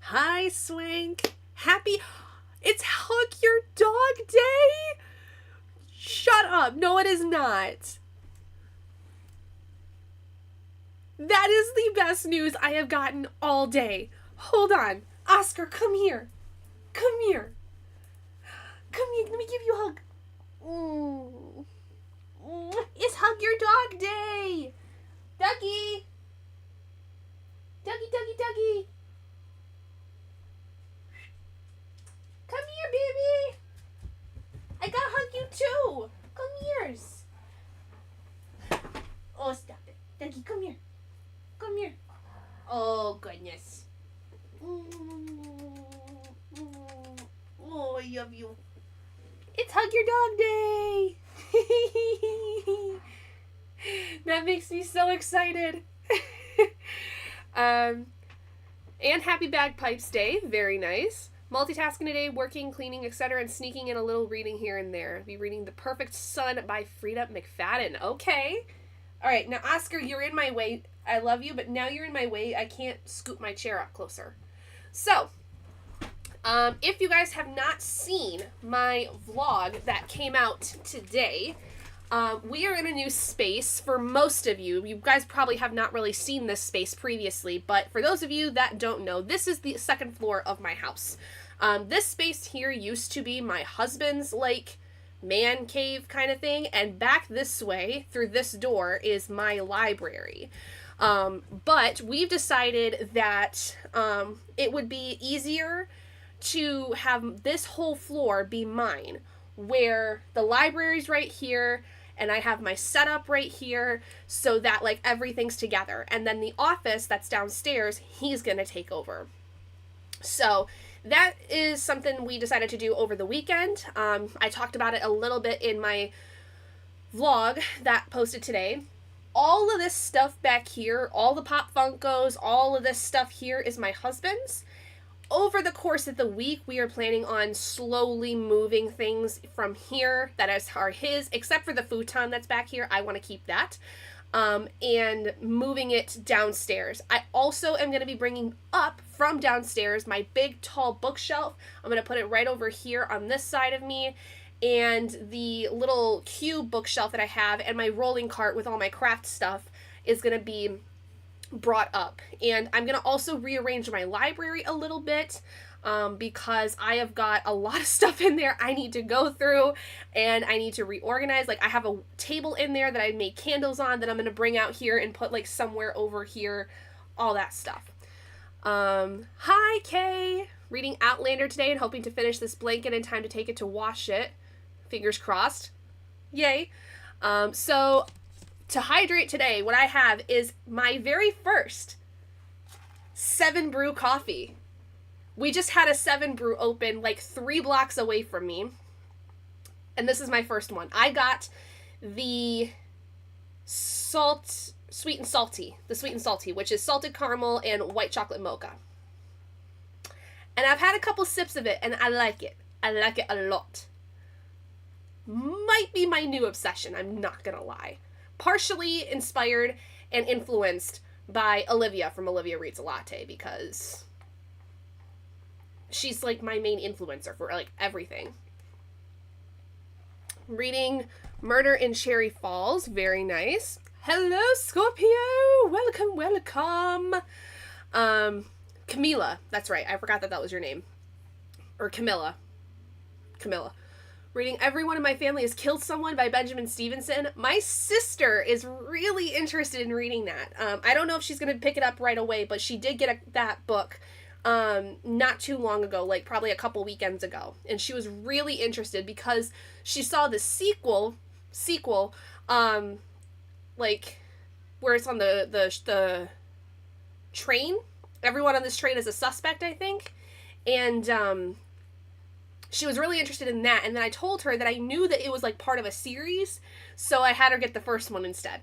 Hi, Swank. It's Hug Your Dog Day? Shut up. No, it is not. That is the best news I have gotten all day. Hold on. Oscar, come here. Come here. Come here. Let me give you a hug. It's Hug Your Dog Day. Ducky. Dougie. Come here, baby. I gotta hug you too. Come here. Oh, stop it. Dougie, come here. Come here. Oh, goodness. Oh, I love you. It's Hug Your Dog Day. That makes me so excited. And Happy Bagpipes Day. Very nice. Multitasking today, working, cleaning, etc., and sneaking in a little reading here and there. I'll be reading The Perfect Son by Frida McFadden. Okay. All right, now, Oscar, you're in my way. I love you, but now you're in my way. I can't scoop my chair up closer. So, if you guys have not seen my vlog that came out today, we are in a new space for most of you. You guys probably have not really seen this space previously, but for those of you that don't know, this is the second floor of my house. This space here used to be my husband's, like, man cave kind of thing, and back this way, through this door, is my library. But we've decided that it would be easier to have this whole floor be mine, where the library's right here, and I have my setup right here, so that, like, everything's together. And then the office that's downstairs, he's gonna take over. So that is something we decided to do over the weekend. I talked about it a little bit in my vlog that posted today. All of this stuff back here, all the Pop Funkos, all of this stuff here is my husband's. Over the course of the week, we are planning on slowly moving things from here that are his, except for the futon that's back here. I want to keep that. And moving it downstairs. I also am going to be bringing up from downstairs my big, tall bookshelf. I'm going to put it right over here on this side of me. And the little cube bookshelf that I have and my rolling cart with all my craft stuff is going to be brought up. And I'm going to also rearrange my library a little bit because I have got a lot of stuff in there I need to go through and I need to reorganize. Like, I have a table in there that I made candles on that I'm going to bring out here and put, like, somewhere over here, all that stuff. Hi, Kay! Reading Outlander today and hoping to finish this blanket in time to take it to wash it. Fingers crossed. Yay. So to hydrate today, what I have is my very first 7 Brew coffee. We just had a 7 Brew open like 3 blocks away from me. And this is my first one. I got the sweet and salty, which is salted caramel and white chocolate mocha. And I've had a couple sips of it and I like it. I like it a lot. Might be my new obsession, I'm not gonna lie. Partially inspired and influenced by Olivia from Olivia Reads a Latte, because she's like my main influencer for like everything. Reading Murder in Cherry Falls, very nice. Hello, Scorpio! Welcome! Camila, that's right, I forgot that was your name. Or Camilla. Reading Everyone in My Family Has Killed Someone by Benjamin Stevenson. My sister is really interested in reading that. I don't know if she's going to pick it up right away, but she did get that book not too long ago, like probably a couple weekends ago. And she was really interested because she saw the sequel, like where it's on the train. Everyone on this train is a suspect, I think. And she was really interested in that, and then I told her that I knew that it was like part of a series, so I had her get the first one instead.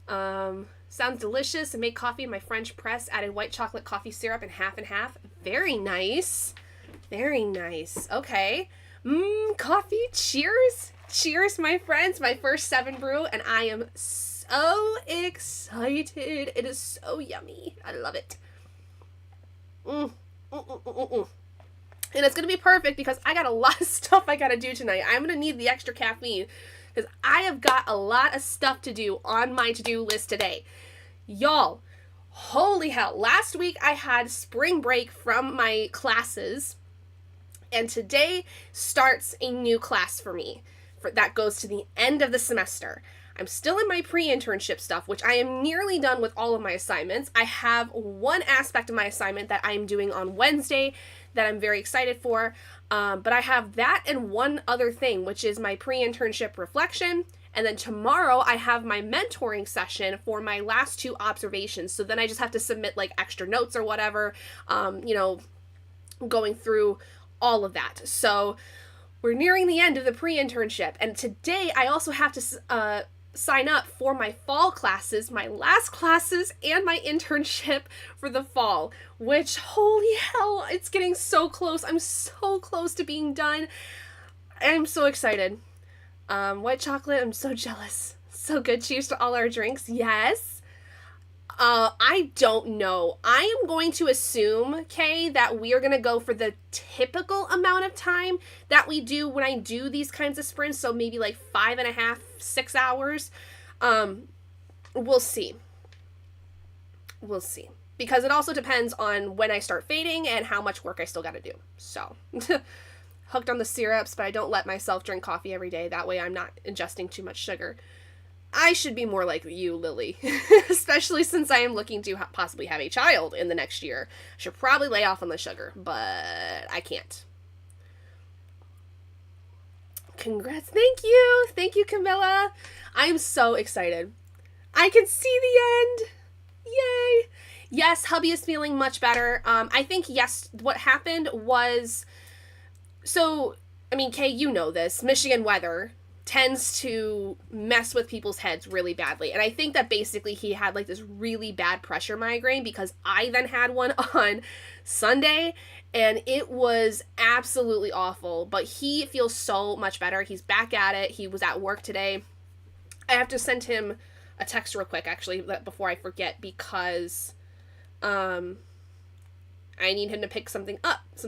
Sounds delicious. I made coffee in my French press, added white chocolate coffee syrup and half. Very nice. Very nice. Okay. Coffee. Cheers. Cheers, my friends. My first 7 Brew, and I am so excited. It is so yummy. I love it. Mm, mm, mm, mm, mm. And it's going to be perfect because I got a lot of stuff I got to do tonight. I'm going to need the extra caffeine because I have got a lot of stuff to do on my to-do list today. Y'all, holy hell. Last week I had spring break from my classes, and today starts a new class for me that goes to the end of the semester. I'm still in my pre-internship stuff, which I am nearly done with all of my assignments. I have one aspect of my assignment that I'm doing on Wednesday that I'm very excited for, but I have that and one other thing, which is my pre-internship reflection. And then tomorrow I have my mentoring session for my last two observations. So then I just have to submit like extra notes or whatever, going through all of that. So we're nearing the end of the pre-internship. And today I also have to sign up for my fall classes, my last classes, and my internship for the fall, which, holy hell, it's getting so close. I'm so close to being done. I'm so excited. White chocolate, I'm so jealous. So good. Cheers to all our drinks. Yes. I don't know. I am going to assume, Kay, that we are going to go for the typical amount of time that we do when I do these kinds of sprints. So maybe like 5.5, 6 hours. We'll see. We'll see. Because it also depends on when I start fading and how much work I still got to do. So, hooked on the syrups, but I don't let myself drink coffee every day. That way I'm not ingesting too much sugar. I should be more like you, Lily, especially since I am looking to possibly have a child in the next year. I should probably lay off on the sugar, but I can't. Congrats. Thank you, Camilla. I'm so excited. I can see the end. Yay. Yes, hubby is feeling much better. I think, yes, what happened was, so, I mean, Kay, you know this, Michigan weather tends to mess with people's heads really badly. And I think that basically he had like this really bad pressure migraine because I then had one on Sunday and it was absolutely awful. But he feels so much better. He's back at it. He was at work today. I have to send him a text real quick, actually, before I forget, because I need him to pick some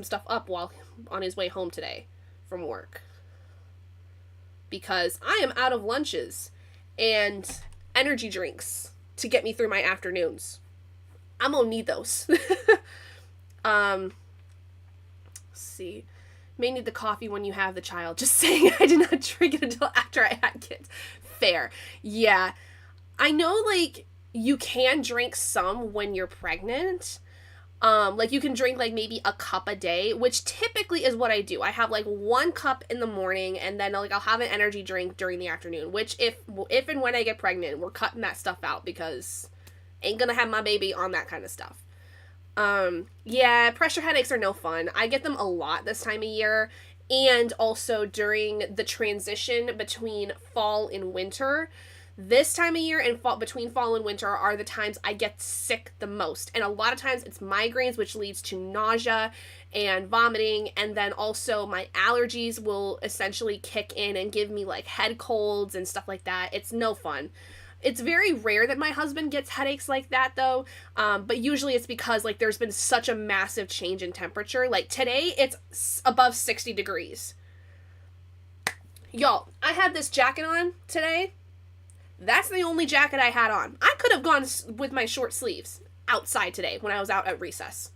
stuff up while on his way home today from work. Because I am out of lunches and energy drinks to get me through my afternoons. I'm gonna need those. Let's see. May need the coffee when you have the child. Just saying, I did not drink it until after I had kids. Fair. Yeah. I know, like, you can drink some when you're pregnant. Like you can drink like maybe a cup a day, which typically is what I do. I have like 1 cup in the morning and then like I'll have an energy drink during the afternoon, which if and when I get pregnant, we're cutting that stuff out because ain't gonna have my baby on that kind of stuff. Yeah, pressure headaches are no fun. I get them a lot this time of year and also during the transition between fall and winter. This time of year and between fall and winter are the times I get sick the most. And a lot of times it's migraines, which leads to nausea and vomiting. And then also my allergies will essentially kick in and give me like head colds and stuff like that. It's no fun. It's very rare that my husband gets headaches like that though. But usually it's because like there's been such a massive change in temperature. Like today it's above 60 degrees. Y'all, I had this jacket on today. That's the only jacket I had on. I could have gone with my short sleeves outside today when I was out at recess.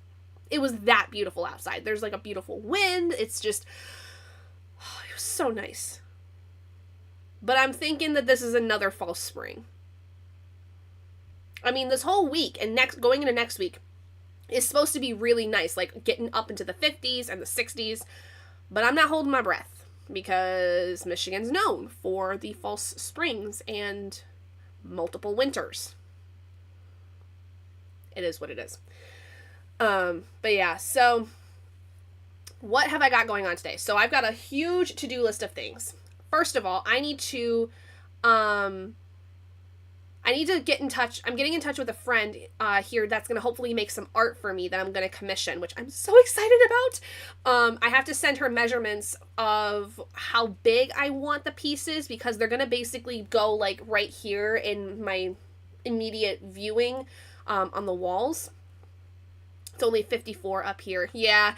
It was that beautiful outside. There's like a beautiful wind. It's just, it was so nice. But I'm thinking that this is another false spring. I mean, this whole week and going into next week is supposed to be really nice, like getting up into the 50s and the 60s. But I'm not holding my breath. Because Michigan's known for the false springs and multiple winters. It is what it is. But yeah, so what have I got going on today? So I've got a huge to-do list of things. First of all, I need to get in touch. I'm getting in touch with a friend here that's going to hopefully make some art for me that I'm going to commission, which I'm so excited about. I have to send her measurements of how big I want the pieces because they're going to basically go like right here in my immediate viewing on the walls. It's only 54 up here. Yeah.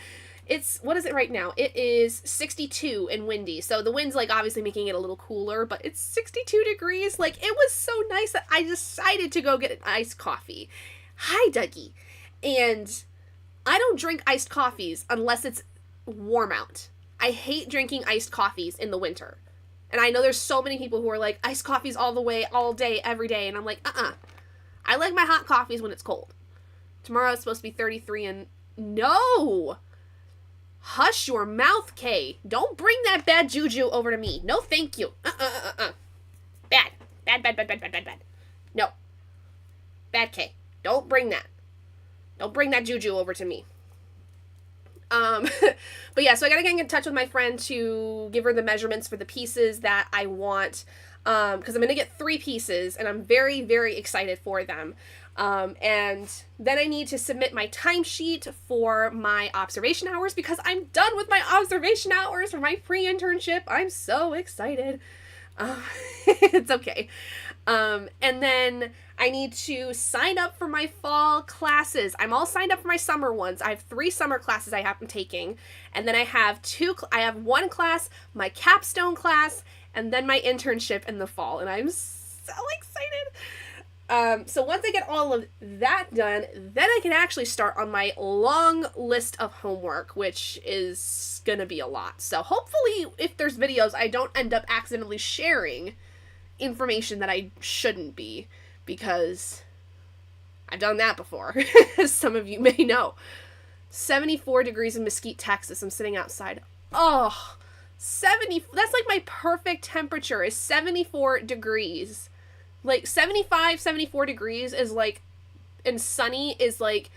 It's, what is it right now? It is 62 and windy. So the wind's like obviously making it a little cooler, but it's 62 degrees. Like, it was so nice that I decided to go get an iced coffee. Hi, Dougie. And I don't drink iced coffees unless it's warm out. I hate drinking iced coffees in the winter. And I know there's so many people who are like, iced coffees all the way, all day, every day. And I'm like, I like my hot coffees when it's cold. Tomorrow it's supposed to be 33 and... No! Hush your mouth, Kay. Don't bring that bad juju over to me. No, thank you. Bad. Bad. No. Bad, Kay. Don't bring that. Don't bring that juju over to me. But yeah, so I gotta get in touch with my friend to give her the measurements for the pieces that I want. Because I'm gonna get 3 pieces, and I'm very, very excited for them. And then I need to submit my timesheet for my observation hours because I'm done with my observation hours for my pre-internship. I'm so excited. It's okay. And then I need to sign up for my fall classes. I'm all signed up for my summer ones. I have 3 summer classes I have been taking. And then I have 1 class, my capstone class, and then my internship in the fall. And I'm so excited. So once I get all of that done, then I can actually start on my long list of homework, which is gonna be a lot. So hopefully, if there's videos, I don't end up accidentally sharing information that I shouldn't be, because I've done that before, as some of you may know. 74 degrees in Mesquite, Texas. I'm sitting outside. Oh, 70, that's like my perfect temperature, is 74 degrees. Like 75, 74 degrees is like, and sunny is like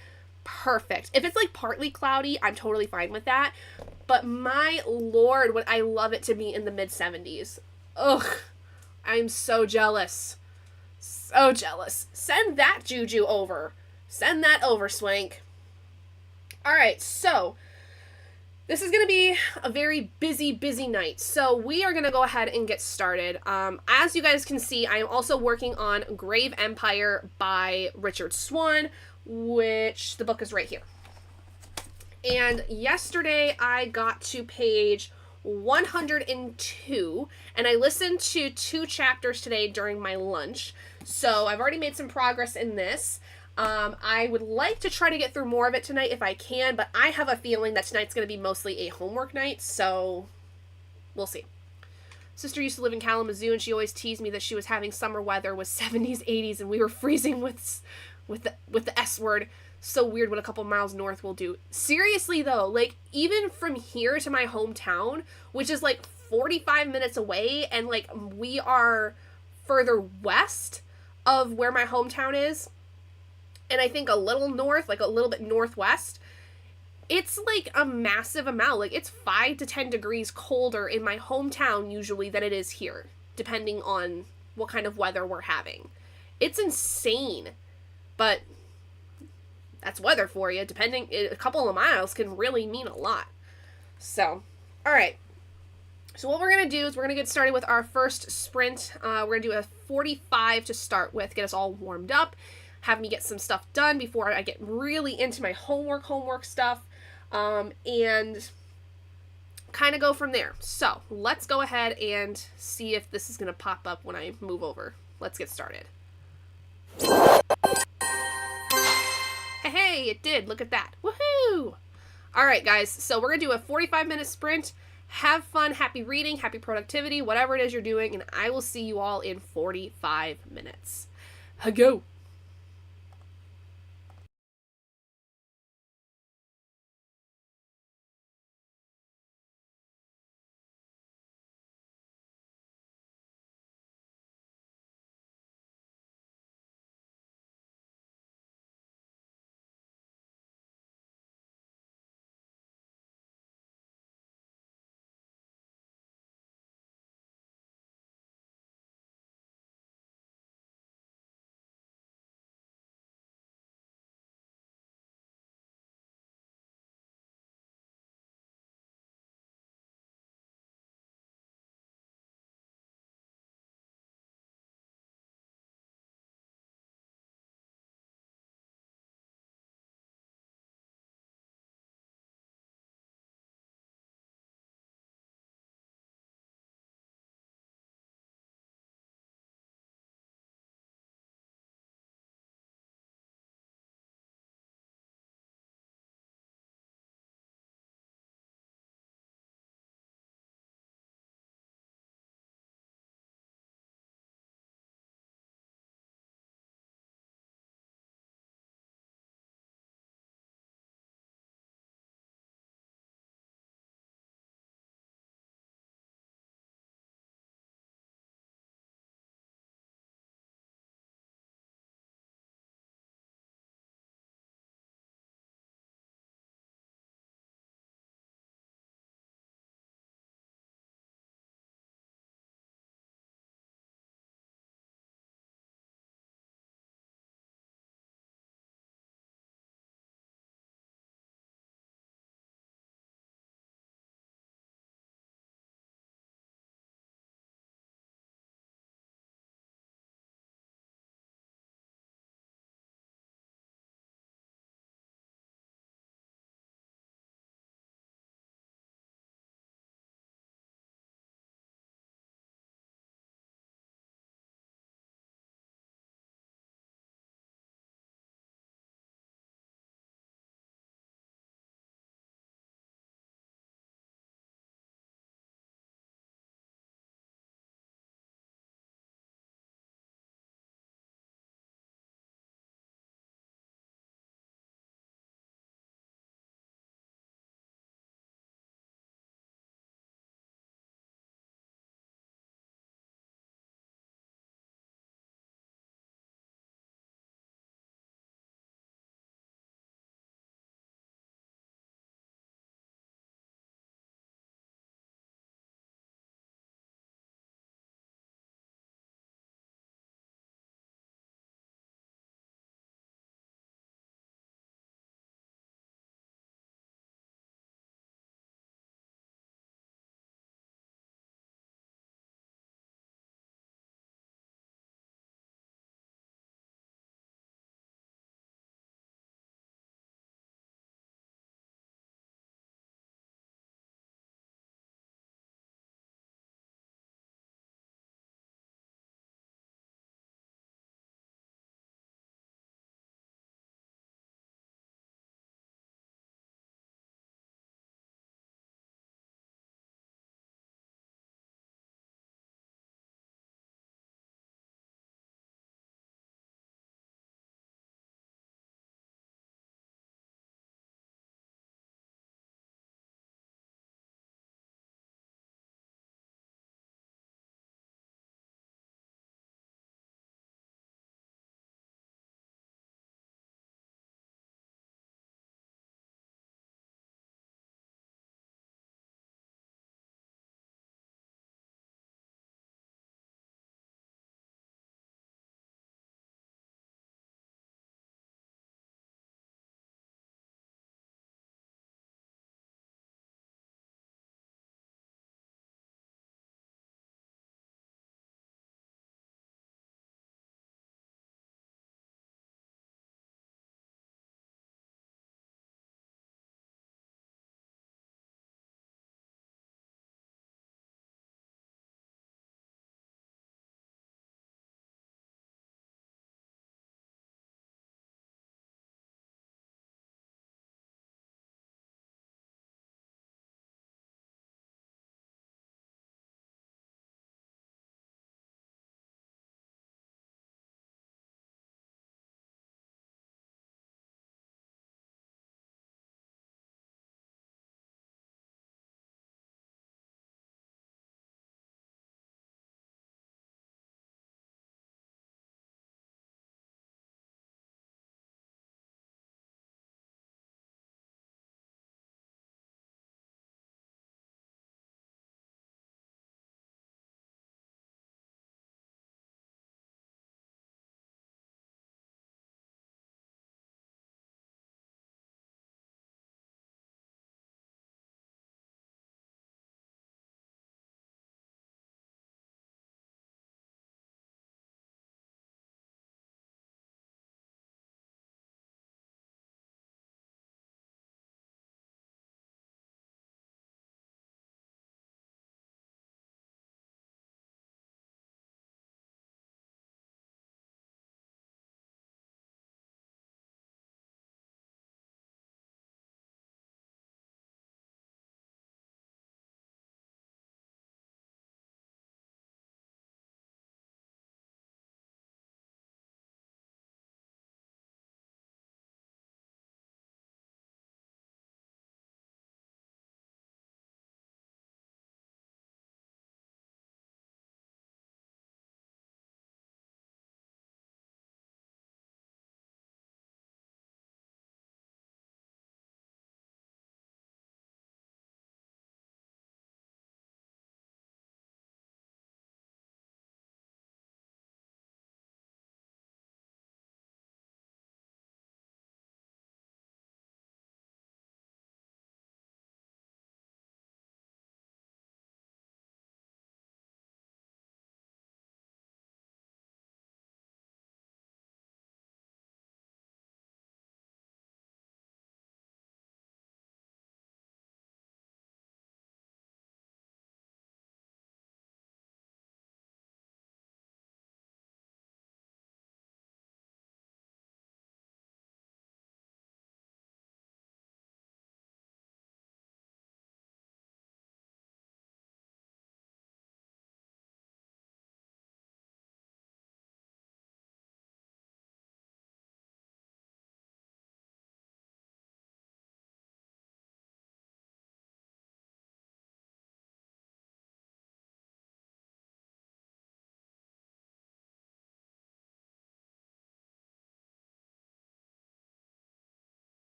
perfect. If it's like partly cloudy, I'm totally fine with that. But my lord, would I love it to be in the mid 70s. Ugh, I'm so jealous. So jealous. Send that juju over. Send that over, Swank. Alright, so this is going to be a very busy, busy night. So we are going to go ahead and get started. As you guys can see, I am also working on Grave Empire by Richard Swan, which the book is right here. And yesterday I got to page 102, and I listened to 2 chapters today during my lunch. So I've already made some progress in this. I would like to try to get through more of it tonight if I can, but I have a feeling that tonight's going to be mostly a homework night, so we'll see. Sister used to live in Kalamazoo, and she always teased me that she was having summer weather with 70s, 80s, and we were freezing with the S word. So weird what a couple miles north will do. Seriously, though, like, even from here to my hometown, which is, like, 45 minutes away, and, like, we are further west of where my hometown is, and I think a little north, like a little bit northwest, it's like a massive amount. Like, it's 5 to 10 degrees colder in my hometown usually than it is here, depending on what kind of weather we're having. It's insane. But that's weather for you. Depending, a couple of miles can really mean a lot. So, all right. So what we're going to do is we're going to get started with our first sprint. We're going to do a 45 to start with, get us all warmed up, have me get some stuff done before I get really into my homework stuff, and kind of go from there. So let's go ahead and see if this is going to pop up when I move over. Let's get started. Hey, it did. Look at that. Woohoo! All right, guys. So we're going to do a 45-minute sprint. Have fun, happy reading, happy productivity, whatever it is you're doing, and I will see you all in 45 minutes. Go!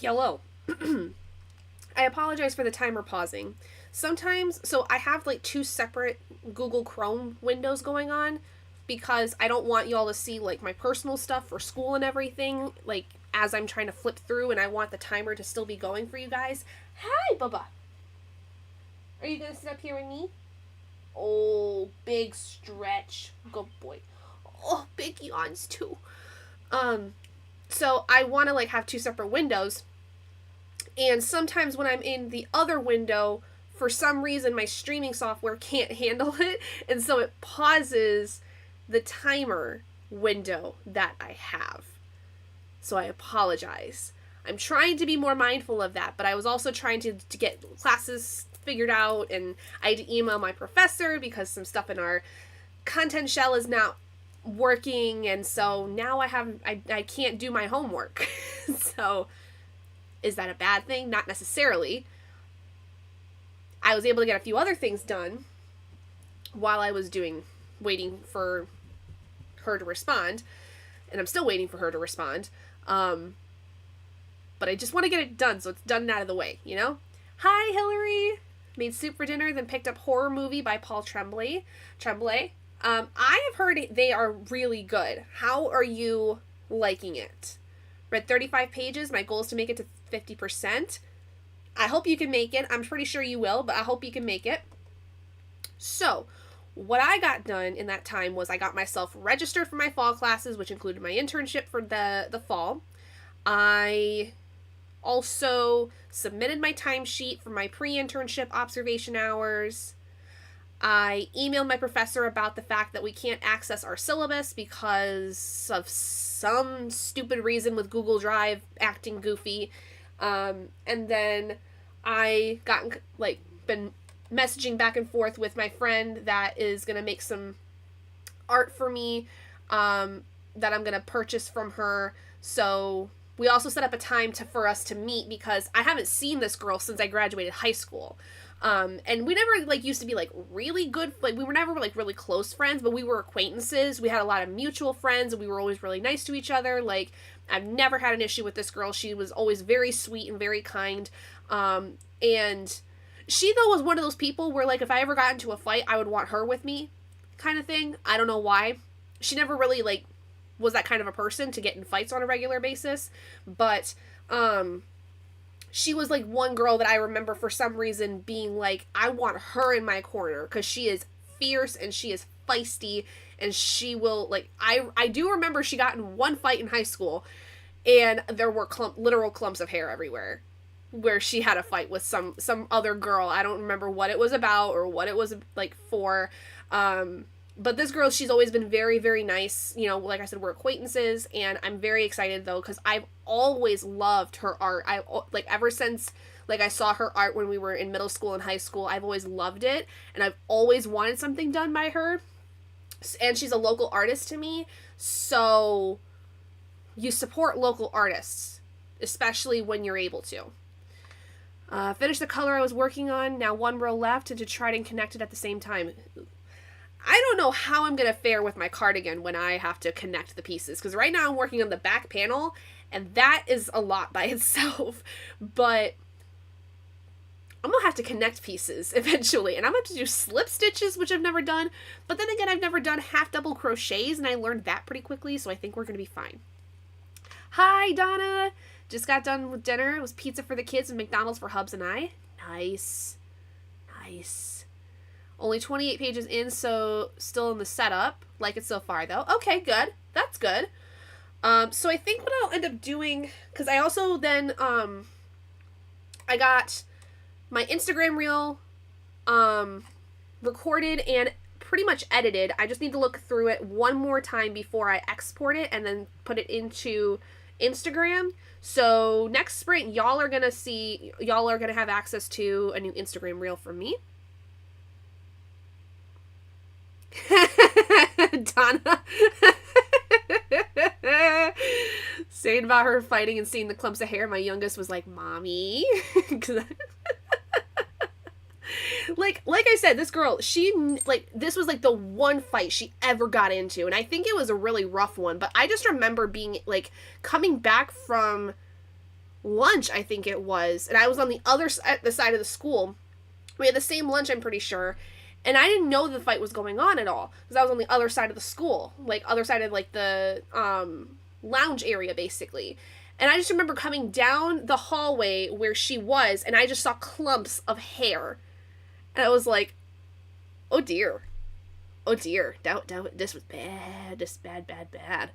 Yellow. I apologize for the timer pausing. Sometimes, so I have like 2 separate Google Chrome windows going on because I don't want y'all to see like my personal stuff for school and everything, like as I'm trying to flip through, and I want the timer to still be going for you guys. Hi, Bubba. Are you gonna sit up here with me? Oh, big stretch. Good boy. Oh, big yawns too. So I want to like have 2 separate windows. And sometimes when I'm in the other window, for some reason my streaming software can't handle it, and so it pauses the timer window that I have. So I apologize. I'm trying to be more mindful of that, but I was also trying to get classes figured out, and I had to email my professor because some stuff in our content shell is not working, and so now I can't do my homework. So is that a bad thing? Not necessarily. I was able to get a few other things done while I was waiting for her to respond, and I'm still waiting for her to respond. But I just want to get it done so it's done and out of the way, you know? Hi, Hillary! Made soup for dinner, then picked up Horror Movie by Paul Tremblay. I have heard they are really good. How are you liking it? Read 35 pages. My goal is to make it to 50%. I hope you can make it. I'm pretty sure you will, but I hope you can make it. So, what I got done in that time was I got myself registered for my fall classes, which included my internship for the fall. I also submitted my timesheet for my pre-internship observation hours. I emailed my professor about the fact that we can't access our syllabus because of some stupid reason with Google Drive acting goofy. And then I been messaging back and forth with my friend that is going to make some art for me that I'm going to purchase from her. So we also set up a time for us to meet because I haven't seen this girl since I graduated high school. And we never used to be really good, we were never really close friends, but we were acquaintances. We had a lot of mutual friends and we were always really nice to each other. I've never had an issue with this girl. She was always very sweet and very kind. And she though was one of those people where if I ever got into a fight, I would want her with me kind of thing. I don't know why. She never really was that kind of a person to get in fights on a regular basis, but, she was one girl that I remember for some reason being I want her in my corner because she is fierce and she is feisty and she will I do remember she got in one fight in high school and there were literal clumps of hair everywhere where she had a fight with some other girl. I don't remember what it was about or what it was for. But this girl, she's always been very, very nice. You know, like I said, we're acquaintances, and I'm very excited, though, because I've always loved her art. Ever since, I saw her art when we were in middle school and high school, I've always loved it, and I've always wanted something done by her. And she's a local artist to me, so you support local artists, especially when you're able to. Finish the color I was working on, now 1 row left, and to try and connect it at the same time. I don't know how I'm going to fare with my cardigan when I have to connect the pieces, because right now I'm working on the back panel, and that is a lot by itself, but I'm going to have to connect pieces eventually, and I'm going to have to do slip stitches, which I've never done, but then again, I've never done half double crochets, and I learned that pretty quickly, so I think we're going to be fine. Hi, Donna! Just got done with dinner. It was pizza for the kids and McDonald's for Hubs and I. Nice. Nice. Only 28 pages in, so still in the setup. Like it so far, though. Okay, good. That's good. So I think what I'll end up doing, because I also then, I got my Instagram reel, recorded and pretty much edited. I just need to look through it one more time before I export it and then put it into Instagram. So next spring, y'all are gonna have access to a new Instagram reel from me. Donna saying about her fighting and seeing the clumps of hair, my youngest was like, Mommy. like I said, this girl, she this was the one fight she ever got into, and I think it was a really rough one, but I just remember being coming back from lunch, I think it was, and I was on the other the side of the school. We had the same lunch, I'm pretty sure, and I didn't know the fight was going on at all because I was on the other side of the school, like other side of like the lounge area basically. And I just remember coming down the hallway where she was, and I just saw clumps of hair, and I was like, "Oh dear, oh dear, this was bad. This is bad, bad, bad."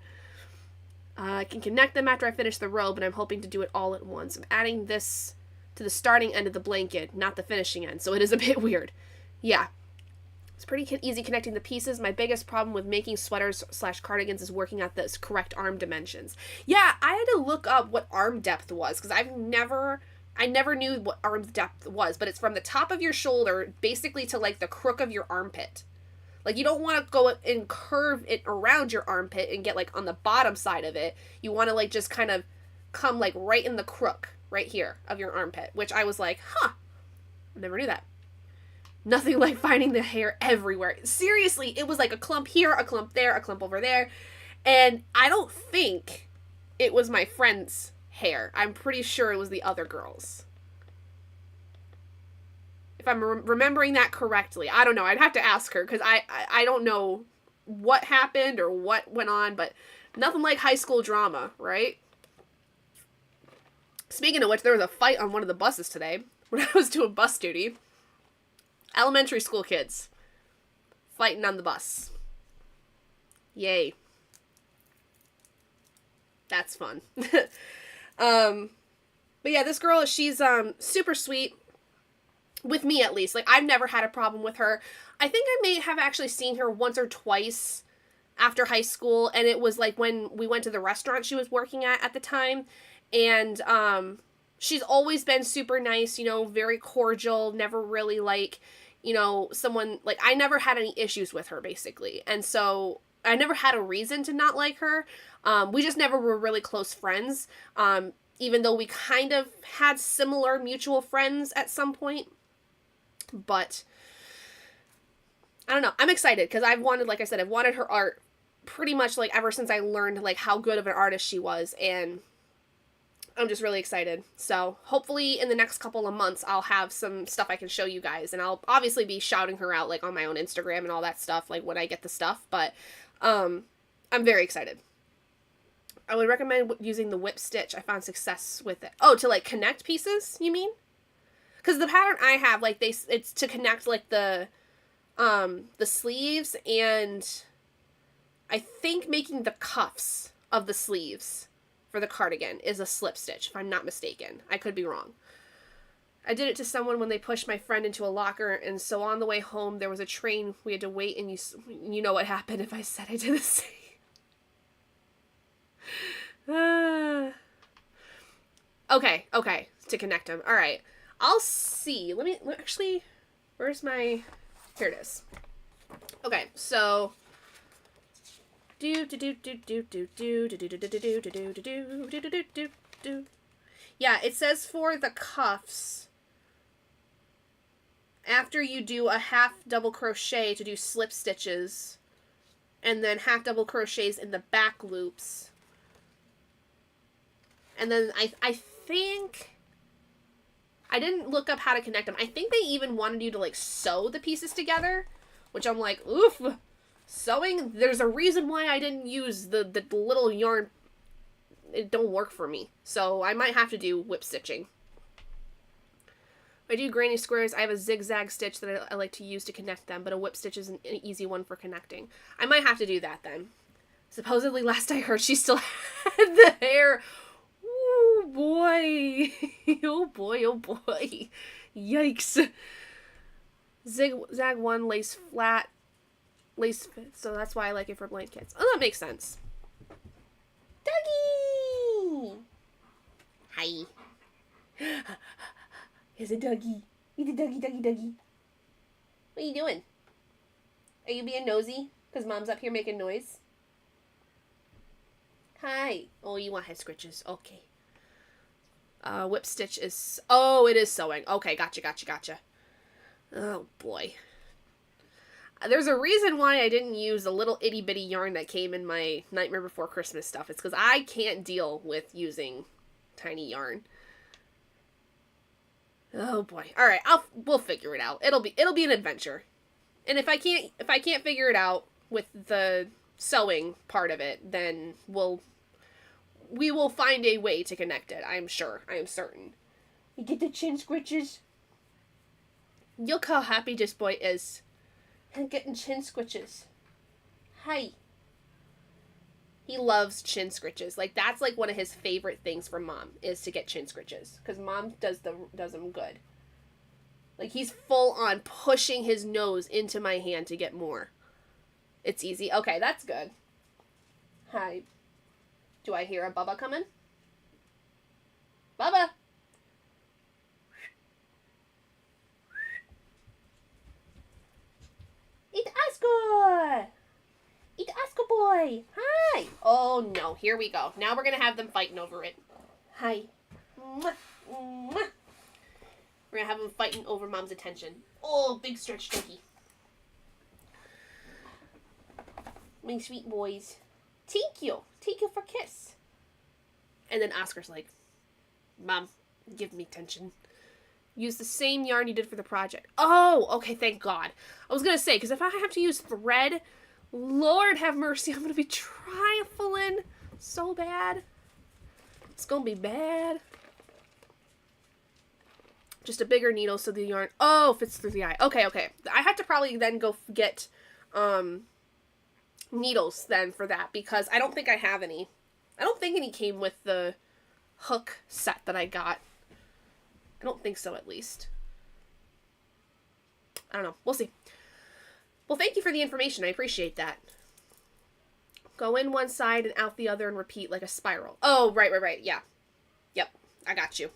I can connect them after I finish the row, but I'm hoping to do it all at once. I'm adding this to the starting end of the blanket, not the finishing end, so it is a bit weird. Yeah. It's pretty easy connecting the pieces. My biggest problem with making sweaters/cardigans is working out the correct arm dimensions. Yeah, I had to look up what arm depth was, because I never knew what arm depth was, but it's from the top of your shoulder, basically to like the crook of your armpit. Like, you don't want to go and curve it around your armpit and get, like, on the bottom side of it. You want to, like, just kind of come, like, right in the crook, right here, of your armpit. Which I was like, huh, I never knew that. Nothing like finding the hair everywhere. Seriously, it was like a clump here, a clump there, a clump over there. And I don't think it was my friend's hair. I'm pretty sure it was the other girl's. If I'm remembering that correctly. I don't know. I'd have to ask her because I don't know what happened or what went on, but nothing like high school drama, right? Speaking of which, there was a fight on one of the buses today when I was doing bus duty. Elementary school kids fighting on the bus. Yay. That's fun. But yeah, this girl, she's super sweet. With me, at least. Like, I've never had a problem with her. I think I may have actually seen her once or twice after high school, and it was, like, when we went to the restaurant she was working at the time, and, she's always been super nice, you know, very cordial, never really, like, you know, someone, like, I never had any issues with her, basically, and so I never had a reason to not like her. We just never were really close friends, even though we kind of had similar mutual friends at some point. But I don't know. I'm excited because I've wanted, like I said, I've wanted her art pretty much like ever since I learned like how good of an artist she was, and I'm just really excited. So hopefully in the next couple of months I'll have some stuff I can show you guys, and I'll obviously be shouting her out like on my own Instagram and all that stuff like when I get the stuff, but I'm very excited. I would recommend using the whip stitch. I found success with it. Oh, to like connect pieces, you mean? Because the pattern I have, like, it's to connect, like, the sleeves, and I think making the cuffs of the sleeves for the cardigan is a slip stitch, if I'm not mistaken. I could be wrong. I did it to someone when they pushed my friend into a locker, and so on the way home, there was a train we had to wait, and you know what happened if I said I did the same. Okay, to connect them. All right. I'll see. Actually, where's my, here it is. Okay, so, yeah, it says for the cuffs, after you do a half double crochet to do slip stitches, and then half double crochets in the back loops, and then I think, I didn't look up how to connect them. I think they even wanted you to, like, sew the pieces together, which I'm like, oof, sewing, there's a reason why I didn't use the little yarn. It don't work for me. So I might have to do whip stitching. I do granny squares. I have a zigzag stitch that I like to use to connect them, but a whip stitch is an easy one for connecting. I might have to do that then. Supposedly, last I heard, she still had the hair. Oh boy. Oh boy, oh boy. Yikes. Zigzag one, lace flat, lace fit, so that's why I like it for blankets. Oh, that makes sense. Dougie! Hi. Here's a doggy. He's a doggy. What are you doing? Are you being nosy? Because Mom's up here making noise? Hi. Oh, you want head scratches. Okay. Whip stitch is... Oh, it is sewing. Okay, gotcha. Oh, boy. There's a reason why I didn't use the little itty-bitty yarn that came in my Nightmare Before Christmas stuff. It's because I can't deal with using tiny yarn. Oh boy. All right, we'll figure it out. It'll be an adventure. And if I can't figure it out with the sewing part of it, then we will find a way to connect it. I am sure. I am certain. You get the chin scritches? Look how happy this boy is. I'm getting chin scritches. Hi. He loves chin scritches. Like, that's like one of his favorite things from Mom is to get chin scritches, because Mom does them good. Like, he's full on pushing his nose into my hand to get more. It's easy. Okay, that's good. Hi. Do I hear a Bubba coming? Bubba! It's Oscar! It's Oscar boy! Hi! Oh no, here we go. Now we're gonna have them fighting over it. Hi. Mwah. Mwah. We're gonna have them fighting over Mom's attention. Oh, big stretch turkey. My sweet boys. Thank you. Thank you for kiss. And then Oscar's like, Mom, give me attention. Use the same yarn you did for the project. Oh, okay, thank God. I was gonna say, because if I have to use thread, Lord have mercy, I'm gonna be trifling so bad. It's gonna be bad. Just a bigger needle so the yarn, fits through the eye. Okay. I have to probably then go get needles then for that, because I don't think I have any. I don't think any came with the hook set that I got. I don't think so, at least. I don't know. We'll see. Well, thank you for the information. I appreciate that. Go in one side and out the other and repeat like a spiral. Oh, right. Yeah. Yep. I got you.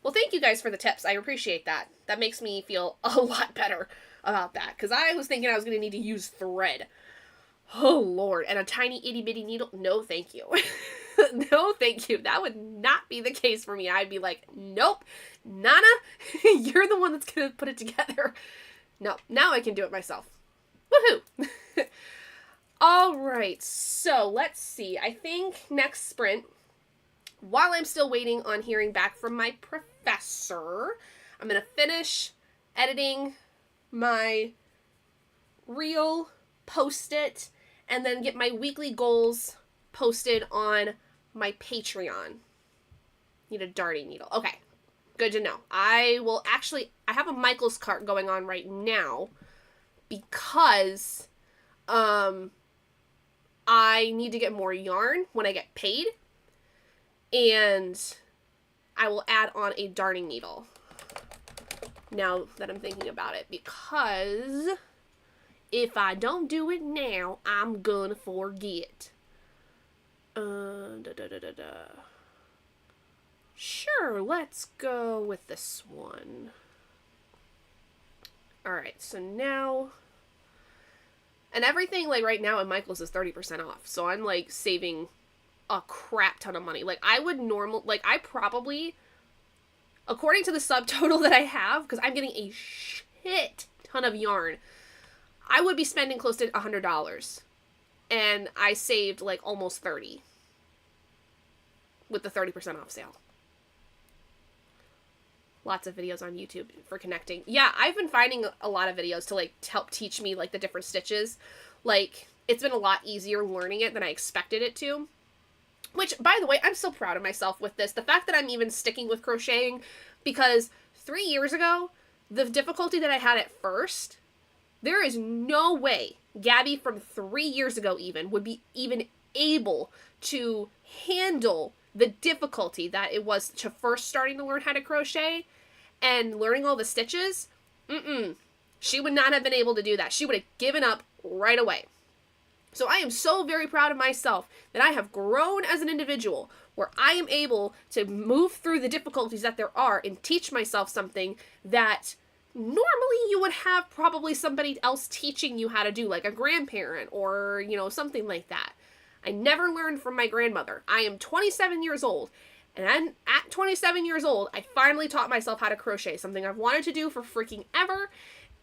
Well, thank you guys for the tips. I appreciate that. That makes me feel a lot better about that, because I was thinking I was going to need to use thread. Oh, Lord. And a tiny itty-bitty needle? No, thank you. No, thank you. That would not be the case for me. I'd be like, nope, Nana, you're the one that's going to put it together. No, now I can do it myself. Woohoo! All right, so let's see. I think next sprint, while I'm still waiting on hearing back from my professor, I'm going to finish editing my reel, post it, and then get my weekly goals posted on my Patreon. Need a darning needle. Okay, good to know. I have a Michaels cart going on right now because I need to get more yarn when I get paid, and I will add on a darning needle now that I'm thinking about it, because if I don't do it now, I'm gonna forget. Sure, let's go with this one. Alright, so now, and everything, like, right now at Michael's is 30% off, so I'm, like, saving a crap ton of money. Like, I probably, according to the subtotal that I have, because I'm getting a shit ton of yarn, I would be spending close to $100. And I saved, like, almost $30 with the 30% off sale. Lots of videos on YouTube for connecting. Yeah, I've been finding a lot of videos to, like, help teach me, like, the different stitches. Like, it's been a lot easier learning it than I expected it to. Which, by the way, I'm so proud of myself with this. The fact that I'm even sticking with crocheting, because 3 years ago, the difficulty that I had at first, there is no way Gabby from 3 years ago would be even able to handle the difficulty that it was to first starting to learn how to crochet and learning all the stitches. She would not have been able to do that. She would have given up right away. So I am so very proud of myself that I have grown as an individual where I am able to move through the difficulties that there are and teach myself something that normally you would have probably somebody else teaching you how to do, like a grandparent or, something like that. I never learned from my grandmother. I am 27 years old, and at 27 years old, I finally taught myself how to crochet, something I've wanted to do for freaking ever,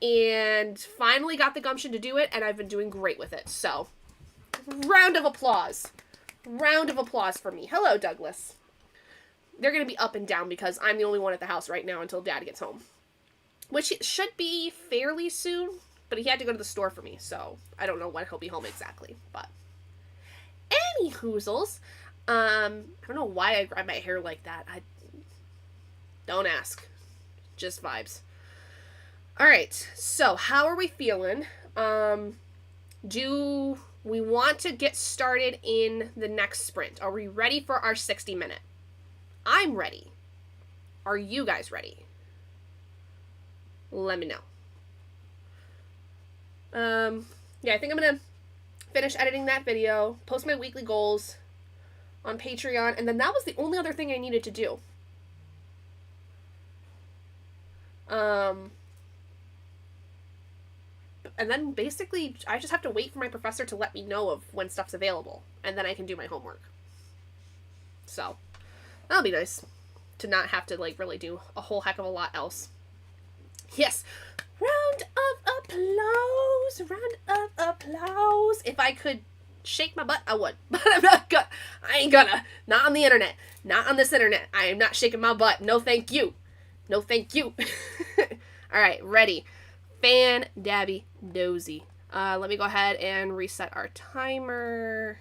and finally got the gumption to do it, and I've been doing great with it. So, round of applause. Round of applause for me. Hello, Douglas. they're going to be up and down because I'm the only one at the house right now until Dad gets home. Which should be fairly soon, but he had to go to the store for me, so I don't know when he'll be home exactly. But any hoozles, I don't know why I grab my hair like that. I don't ask, just vibes. All right, so how are we feeling? Do we want to get started in the next sprint? Are we ready for our 60-minute? I'm ready. Are you guys ready? Let me know. Yeah, I think I'm gonna finish editing that video, post my weekly goals on Patreon, and then that was the only other thing I needed to do. And then basically I just have to wait for my professor to let me know of when stuff's available, and then I can do my homework. So that'll be nice to not have to like really do a whole heck of a lot else. Yes, round of applause, round of applause. If I could shake my butt, I would, but I'm not gonna. I ain't gonna. Not on the internet. Not on this internet. I am not shaking my butt. No, thank you. No, thank you. All right, ready. Fan Dabby Dozy. Let me go ahead and reset our timer.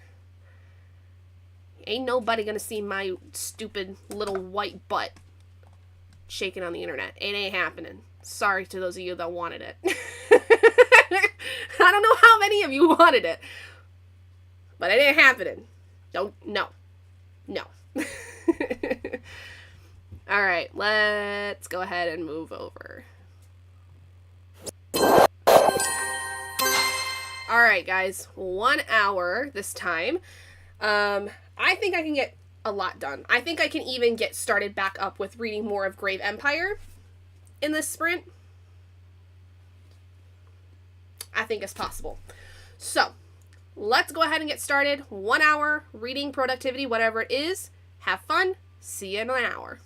Ain't nobody gonna see my stupid little white butt shaking on the internet. It ain't happening. Sorry to those of you that wanted it. I don't know how many of you wanted it, but it ain't happening. No. All right, let's go ahead and move over. All right, guys, 1 hour this time. I think I can get a lot done. I think I can even get started back up with reading more of Grave Empire in this sprint. I think it's possible. So, let's go ahead and get started. 1 hour, reading, productivity, whatever it is. Have fun. See you in an hour.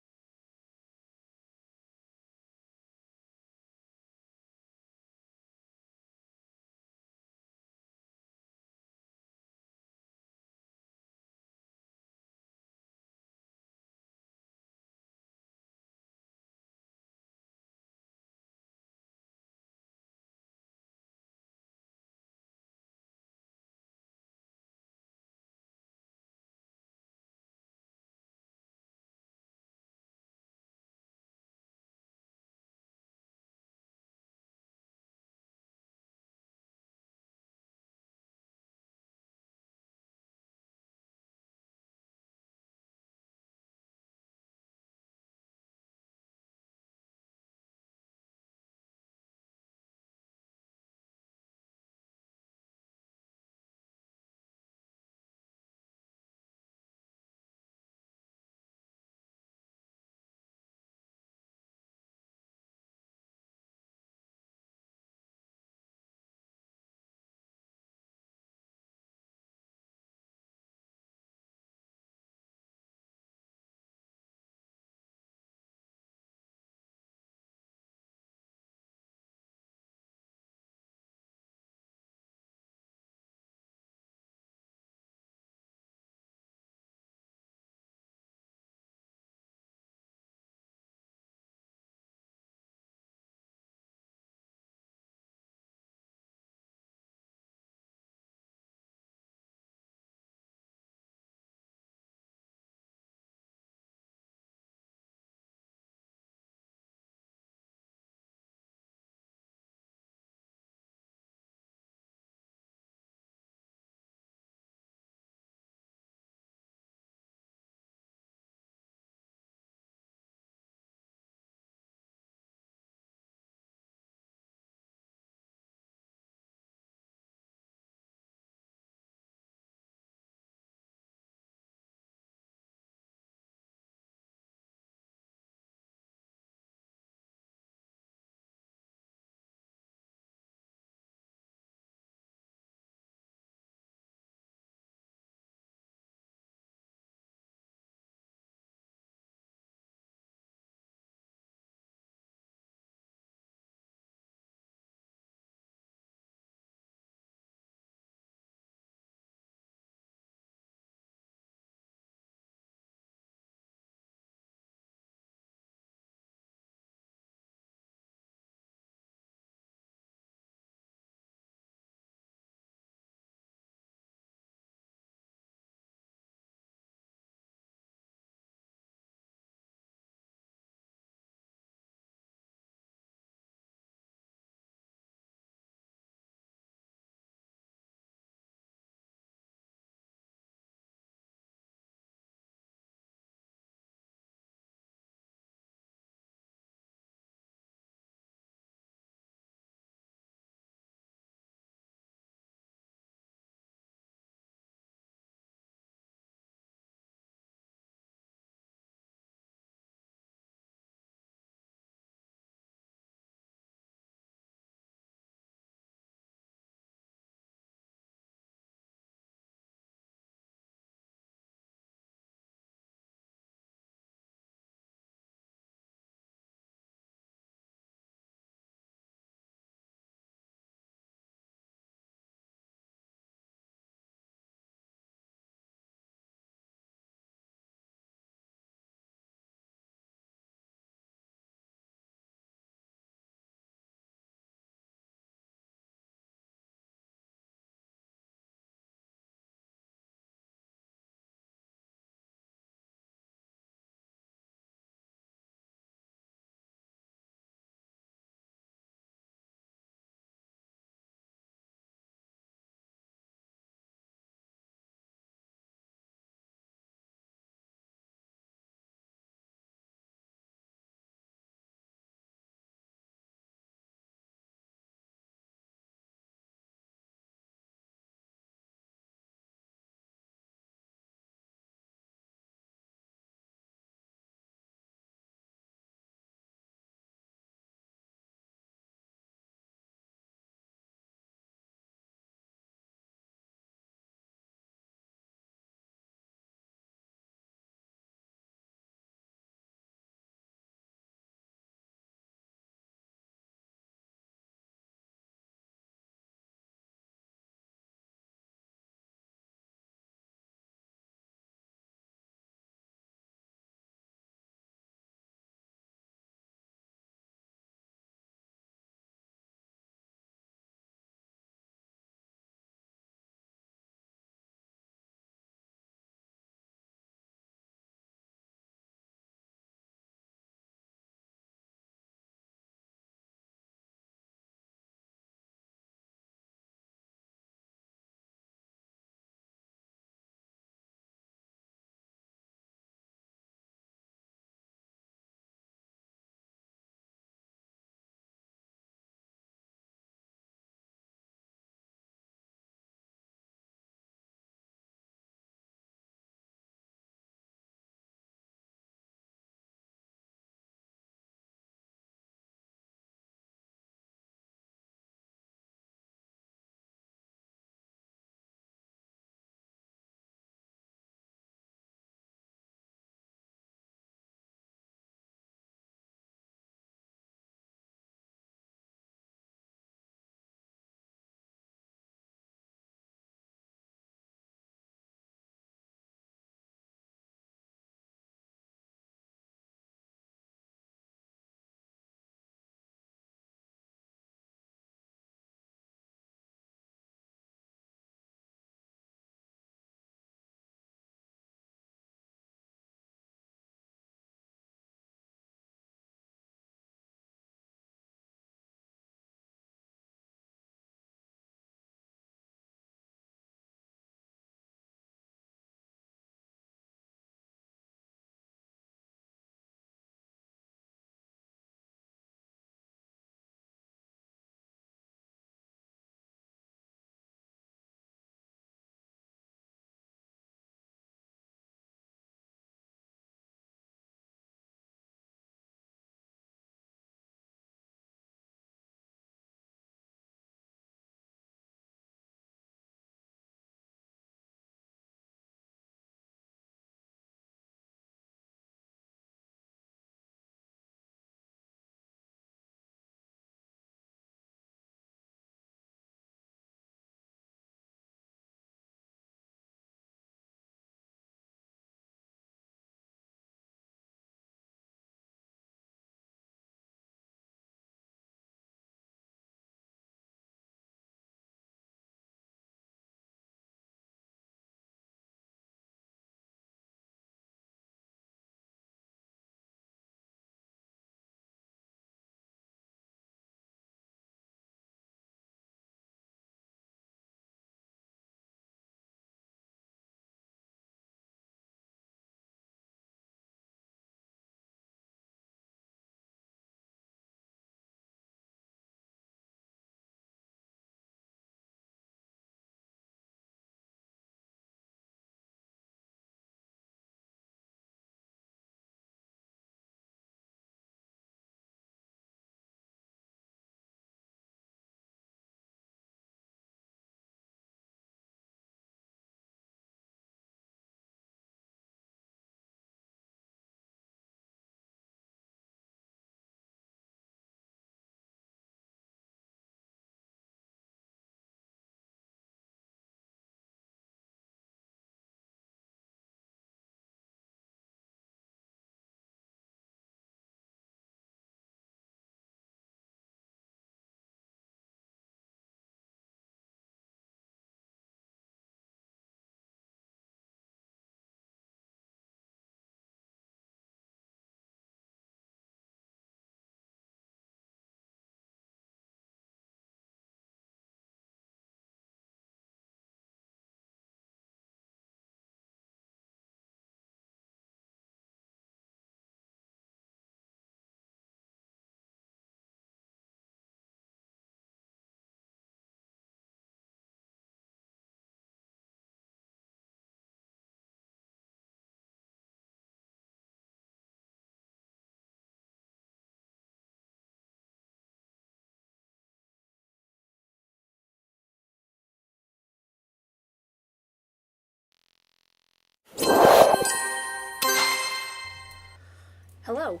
Hello.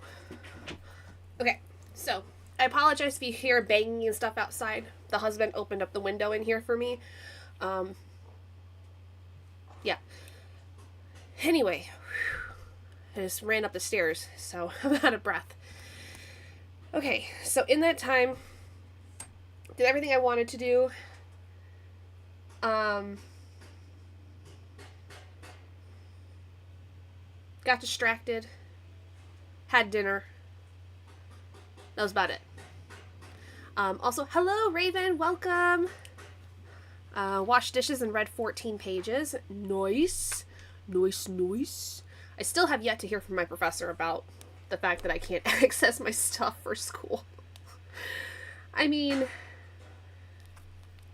Okay, so I apologize if you hear banging and stuff outside. The husband opened up the window in here for me. Yeah. Anyway, I just ran up the stairs, so I'm out of breath. Okay, so in that time, did everything I wanted to do. Got distracted. Had dinner. That was about it. Also, hello, Raven. Welcome. Washed dishes and read 14 pages. Nice. Nice. I still have yet to hear from my professor about the fact that I can't access my stuff for school. I mean,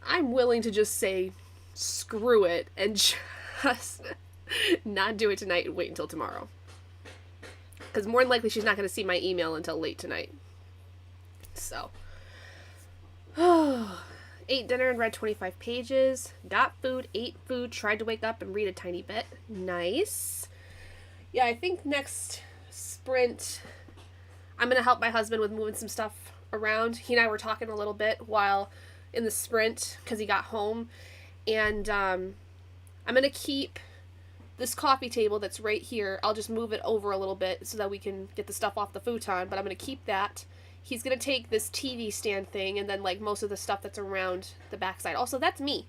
I'm willing to just say screw it and just not do it tonight and wait until tomorrow. Because more than likely she's not going to see my email until late tonight. So. Ate dinner and read 25 pages. Got food, ate food, tried to wake up and read a tiny bit. Nice. Yeah, I think next sprint I'm going to help my husband with moving some stuff around. He and I were talking a little bit while in the sprint because he got home. And I'm going to keep this coffee table that's right here. I'll just move it over a little bit so that we can get the stuff off the futon, but I'm going to keep that. He's going to take this TV stand thing and then like most of the stuff that's around the backside. Also, that's me.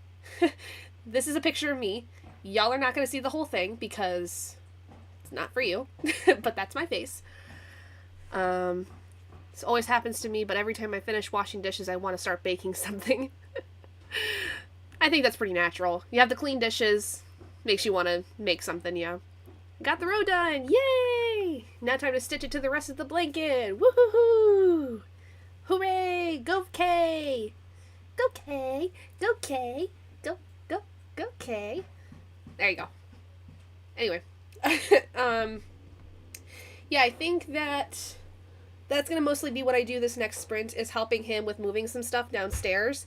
This is a picture of me. Y'all are not going to see the whole thing because it's not for you, but that's my face. This always happens to me, but every time I finish washing dishes, I want to start baking something. I think that's pretty natural. You have the clean dishes, makes you want to make something, yeah. Got the row done! Yay! Now time to stitch it to the rest of the blanket! Woohoo! Hooray! Go Kay! Go Kay! Go Kay! Go Kay! There you go. Anyway. Yeah, I think that's going to mostly be what I do this next sprint, is helping him with moving some stuff downstairs.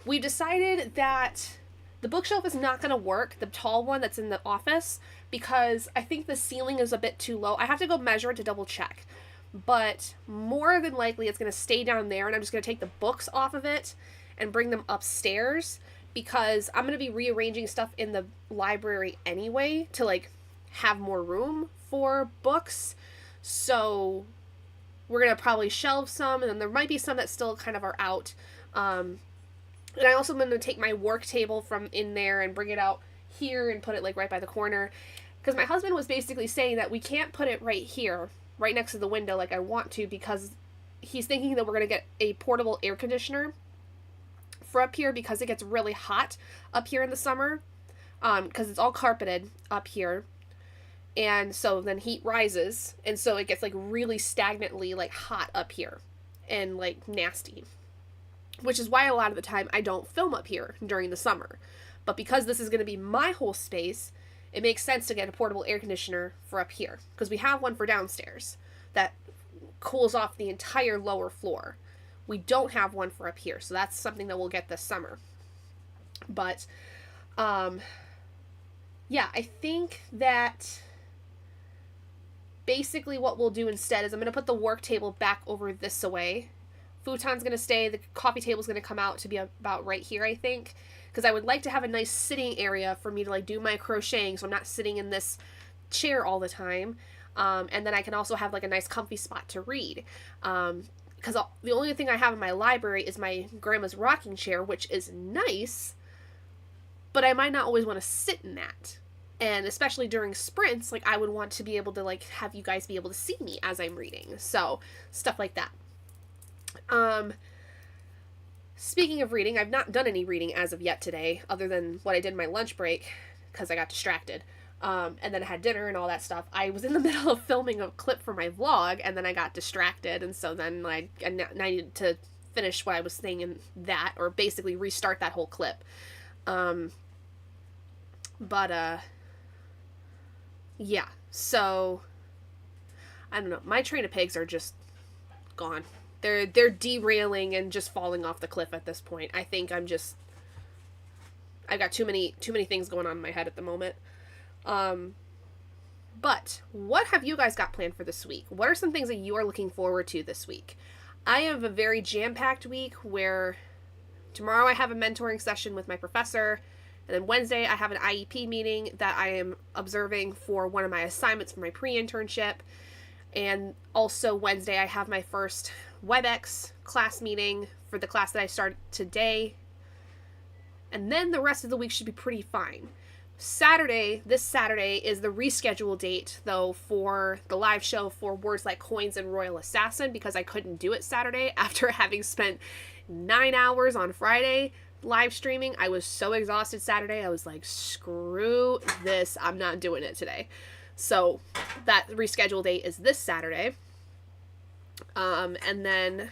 We've decided that the bookshelf is not going to work, the tall one that's in the office, because I think the ceiling is a bit too low. I have to go measure it to double check. But more than likely it's going to stay down there, and I'm just going to take the books off of it and bring them upstairs, because I'm going to be rearranging stuff in the library anyway to like have more room for books. So we're going to probably shelve some, and then there might be some that still kind of are out. And I also am going to take my work table from in there and bring it out here and put it like right by the corner. Because my husband was basically saying that we can't put it right here, right next to the window like I want to, because he's thinking that we're going to get a portable air conditioner for up here because it gets really hot up here in the summer. Because it's all carpeted up here. And so then heat rises, and so it gets like really stagnantly like hot up here and like nasty. Which is why a lot of the time I don't film up here during the summer. But because this is going to be my whole space, it makes sense to get a portable air conditioner for up here. Because we have one for downstairs that cools off the entire lower floor. We don't have one for up here, so that's something that we'll get this summer. But, yeah, I think that basically what we'll do instead is I'm going to put the work table back over this way. Futon's going to stay, the coffee table's going to come out to be about right here, I think. Because I would like to have a nice sitting area for me to like do my crocheting, so I'm not sitting in this chair all the time. And then I can also have like a nice comfy spot to read. Because the only thing I have in my library is my grandma's rocking chair, which is nice, but I might not always want to sit in that. And especially during sprints, like I would want to be able to like have you guys be able to see me as I'm reading. So stuff like that. Speaking of reading, I've not done any reading as of yet today, other than what I did in my lunch break, because I got distracted. And then I had dinner and all that stuff. I was in the middle of filming a clip for my vlog, and then I got distracted, and so then I needed to finish what I was saying in that, or basically restart that whole clip. Yeah, so, I don't know, my train of pigs are just gone. They're derailing and just falling off the cliff at this point. I think I've got too many things going on in my head at the moment. But what have you guys got planned for this week? What are some things that you are looking forward to this week? I have a very jam-packed week where tomorrow I have a mentoring session with my professor, and then Wednesday I have an IEP meeting that I am observing for one of my assignments for my pre-internship. And also Wednesday I have my first WebEx class meeting for the class that I started today. And then the rest of the week should be pretty fine. This Saturday is the reschedule date, though, for the live show for Words Like Coins and Royal Assassin, because I couldn't do it Saturday after having spent 9 hours on Friday live streaming. I was so exhausted Saturday. I was like, screw this. I'm not doing it today. So that reschedule date is this Saturday. And then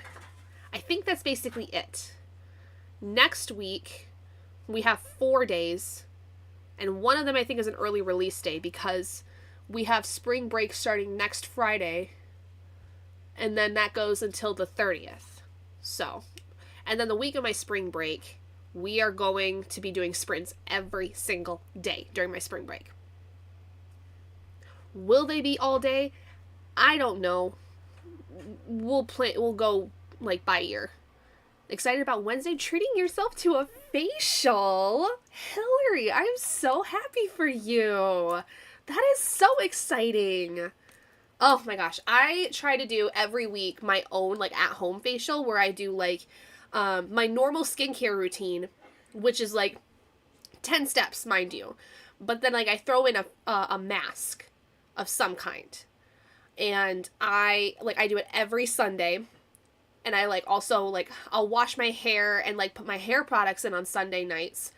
I think that's basically it. Next week, we have 4 days. And one of them I think is an early release day because we have spring break starting next Friday. And then that goes until the 30th. So, and then the week of my spring break, we are going to be doing sprints every single day during my spring break. Will they be all day? I don't know. We'll go like by ear. Excited about Wednesday, treating yourself to a facial. Hillary, I'm so happy for you. That is so exciting. Oh my gosh. I try to do every week my own like at-home facial where I do like my normal skincare routine, which is like 10 steps, mind you. But then like I throw in a mask of some kind. And I do it every Sunday. And I like also like I'll wash my hair and like put my hair products in on Sunday nights.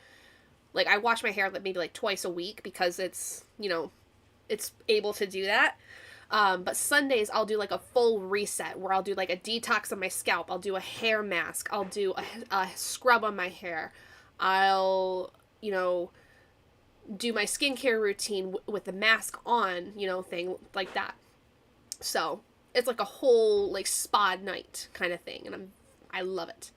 Like I wash my hair maybe like twice a week because it's, you know, it's able to do that. But Sundays I'll do like a full reset where I'll do like a detox on my scalp. I'll do a hair mask. I'll do a scrub on my hair. I'll, you know, do my skincare routine with the mask on, you know, thing like that. So it's like a whole like spa night kind of thing, and I love it.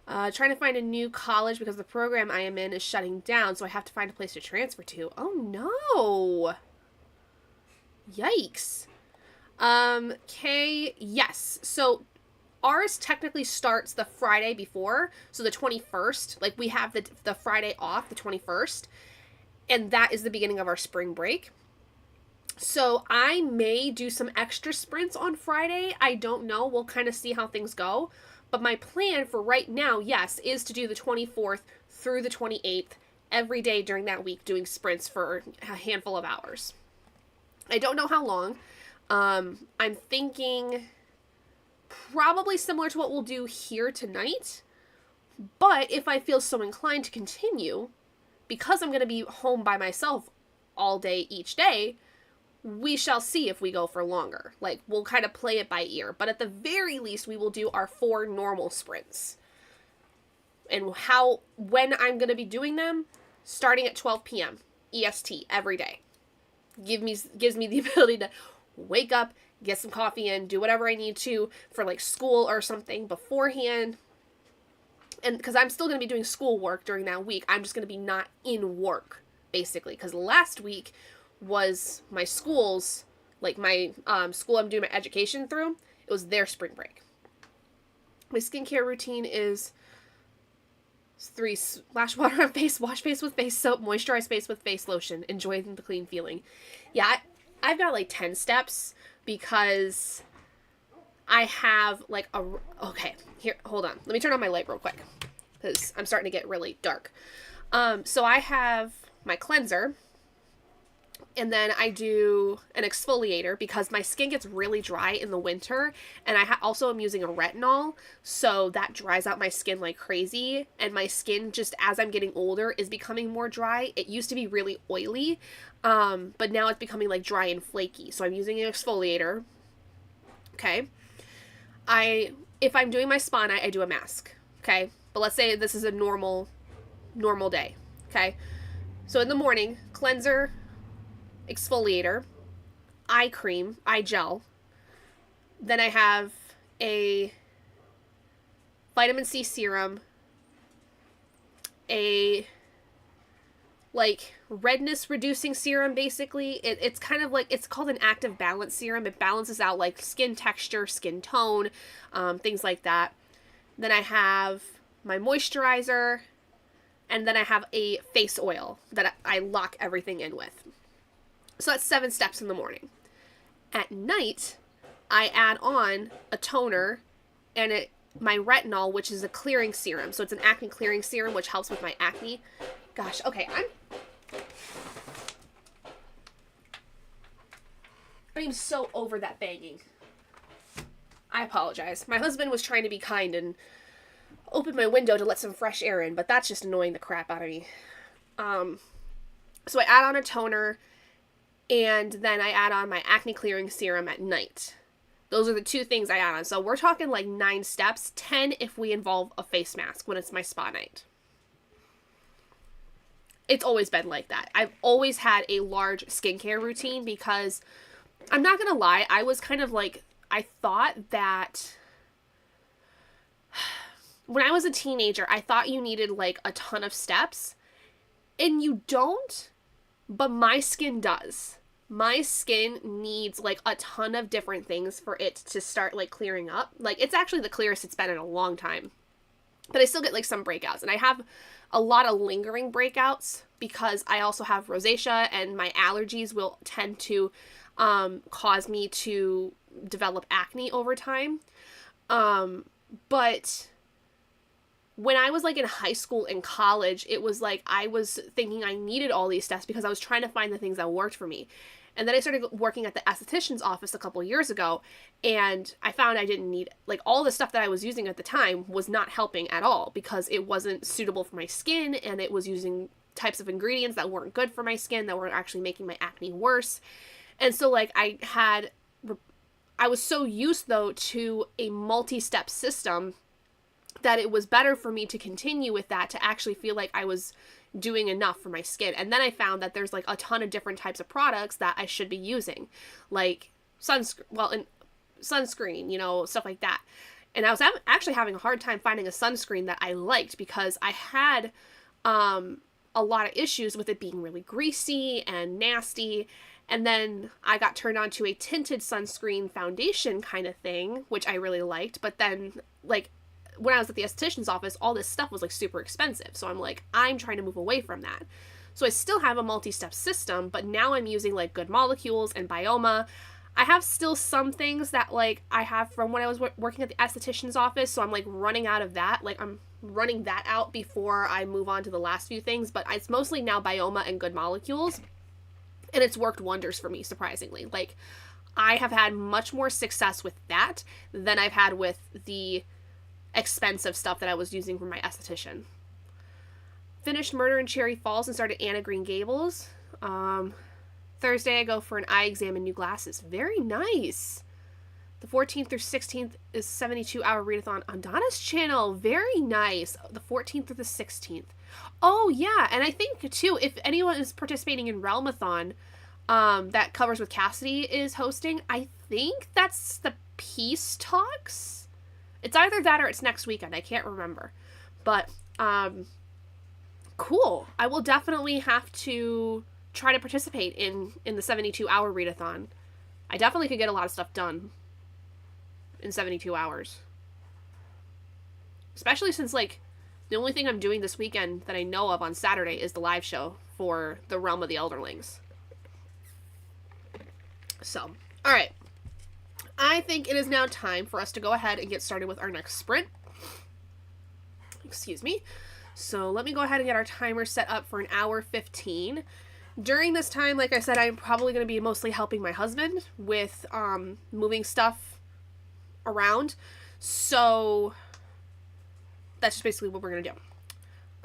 Trying to find a new college because the program I am in is shutting down, so I have to find a place to transfer to. Oh no! Yikes. Okay, yes. So ours technically starts the Friday before, so the 21st. Like we have the Friday off, the 21st, and that is the beginning of our spring break. So I may do some extra sprints on Friday. I don't know. We'll kind of see how things go. But my plan for right now, yes, is to do the 24th through the 28th every day during that week, doing sprints for a handful of hours. I don't know how long. I'm thinking probably similar to what we'll do here tonight. But if I feel so inclined to continue, because I'm going to be home by myself all day each day, we shall see if we go for longer. Like, we'll kind of play it by ear. But at the very least, we will do our 4 normal sprints. And when I'm going to be doing them, starting at 12 p.m. EST every day. Gives me the ability to wake up, get some coffee in, do whatever I need to for like school or something beforehand. And because I'm still going to be doing schoolwork during that week, I'm just going to be not in work, basically. Because last week was my school's, like my school I'm doing my education through, it was their spring break. My skincare routine is 3 splash water on face, wash face with face soap, moisturize face with face lotion, enjoy the clean feeling. Yeah, I've got like 10 steps because I have like okay, here, hold on. Let me turn on my light real quick because I'm starting to get really dark. So I have my cleanser. And then I do an exfoliator because my skin gets really dry in the winter. And I also am using a retinol. So that dries out my skin like crazy. And my skin, just as I'm getting older, is becoming more dry. It used to be really oily. But now it's becoming like dry and flaky. So I'm using an exfoliator. Okay. If I'm doing my spa night, I do a mask. Okay. But let's say this is a normal day. Okay. So in the morning, cleanser, exfoliator, eye cream, eye gel. Then I have a vitamin C serum, a like redness reducing serum. Basically, it's kind of like, it's called an active balance serum. It balances out like skin texture, skin tone, things like that. Then I have my moisturizer, and then I have a face oil that I lock everything in with. So that's 7 steps in the morning. At night, I add on a toner and my retinol, which is a clearing serum. So it's an acne clearing serum, which helps with my acne. Gosh, okay, I'm so over that banging. I apologize. My husband was trying to be kind and open my window to let some fresh air in, but that's just annoying the crap out of me. So I add on a toner, and then I add on my acne clearing serum at night. Those are the 2 things I add on. So we're talking like 9 steps, 10 if we involve a face mask when it's my spa night. It's always been like that. I've always had a large skincare routine because, I'm not gonna lie, I was kind of like, I thought that when I was a teenager, I thought you needed like a ton of steps, and you don't, but my skin does. My skin needs like a ton of different things for it to start like clearing up. Like, it's actually the clearest it's been in a long time, but I still get like some breakouts, and I have a lot of lingering breakouts because I also have rosacea, and my allergies will tend to cause me to develop acne over time. But when I was like in high school and college, it was like I was thinking I needed all these steps because I was trying to find the things that worked for me. And then I started working at the esthetician's office a couple years ago, and I found I didn't need, like, all the stuff that I was using at the time was not helping at all because it wasn't suitable for my skin, and it was using types of ingredients that weren't good for my skin, that were actually making my acne worse. And so, like, I was so used, though, to a multi-step system that it was better for me to continue with that, to actually feel like I was doing enough for my skin. And then I found that there's like a ton of different types of products that I should be using, like sunscreen, you know, stuff like that. And I was actually having a hard time finding a sunscreen that I liked because I had a lot of issues with it being really greasy and nasty. And then I got turned on to a tinted sunscreen foundation kind of thing, which I really liked. But then, like, when I was at the esthetician's office, all this stuff was like super expensive. So I'm like, I'm trying to move away from that. So I still have a multi-step system, but now I'm using like Good Molecules and Bioma. I have still some things that like I have from when I was working at the esthetician's office. So I'm like running out of that. Like, I'm running that out before I move on to the last few things. But it's mostly now Bioma and Good Molecules. And it's worked wonders for me, surprisingly. Like, I have had much more success with that than I've had with the expensive stuff that I was using from my esthetician. Finished Murder in Cherry Falls and started Anne of Green Gables. Thursday I go for an eye exam and new glasses. Very nice. The 14th through 16th is 72-hour readathon on Donna's channel. Very nice. The 14th through the 16th. Oh yeah, and I think too, if anyone is participating in Realmathon, that Covers with Cassidy is hosting, I think that's the Peace Talks. It's either that or it's next weekend. I can't remember. But, cool. I will definitely have to try to participate in the 72-hour readathon. I definitely could get a lot of stuff done in 72 hours. Especially since, like, the only thing I'm doing this weekend that I know of on Saturday is the live show for the Realm of the Elderlings. So, alright. I think it is now time for us to go ahead and get started with our next sprint. Excuse me. So let me go ahead and get our timer set up for 1:15. During this time, like I said, I'm probably going to be mostly helping my husband with moving stuff around. So that's just basically what we're going to do.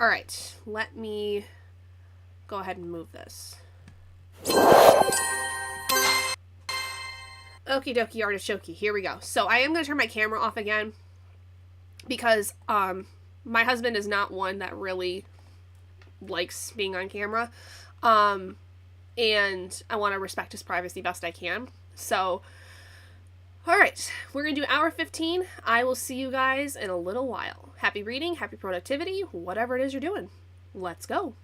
All right, let me go ahead and move this. Okie dokie artichoke, here we go. So I am going to turn my camera off again because my husband is not one that really likes being on camera. And I want to respect his privacy best I can. So, alright, we're going to do 1:15. I will see you guys in a little while. Happy reading, happy productivity, whatever it is you're doing. Let's go.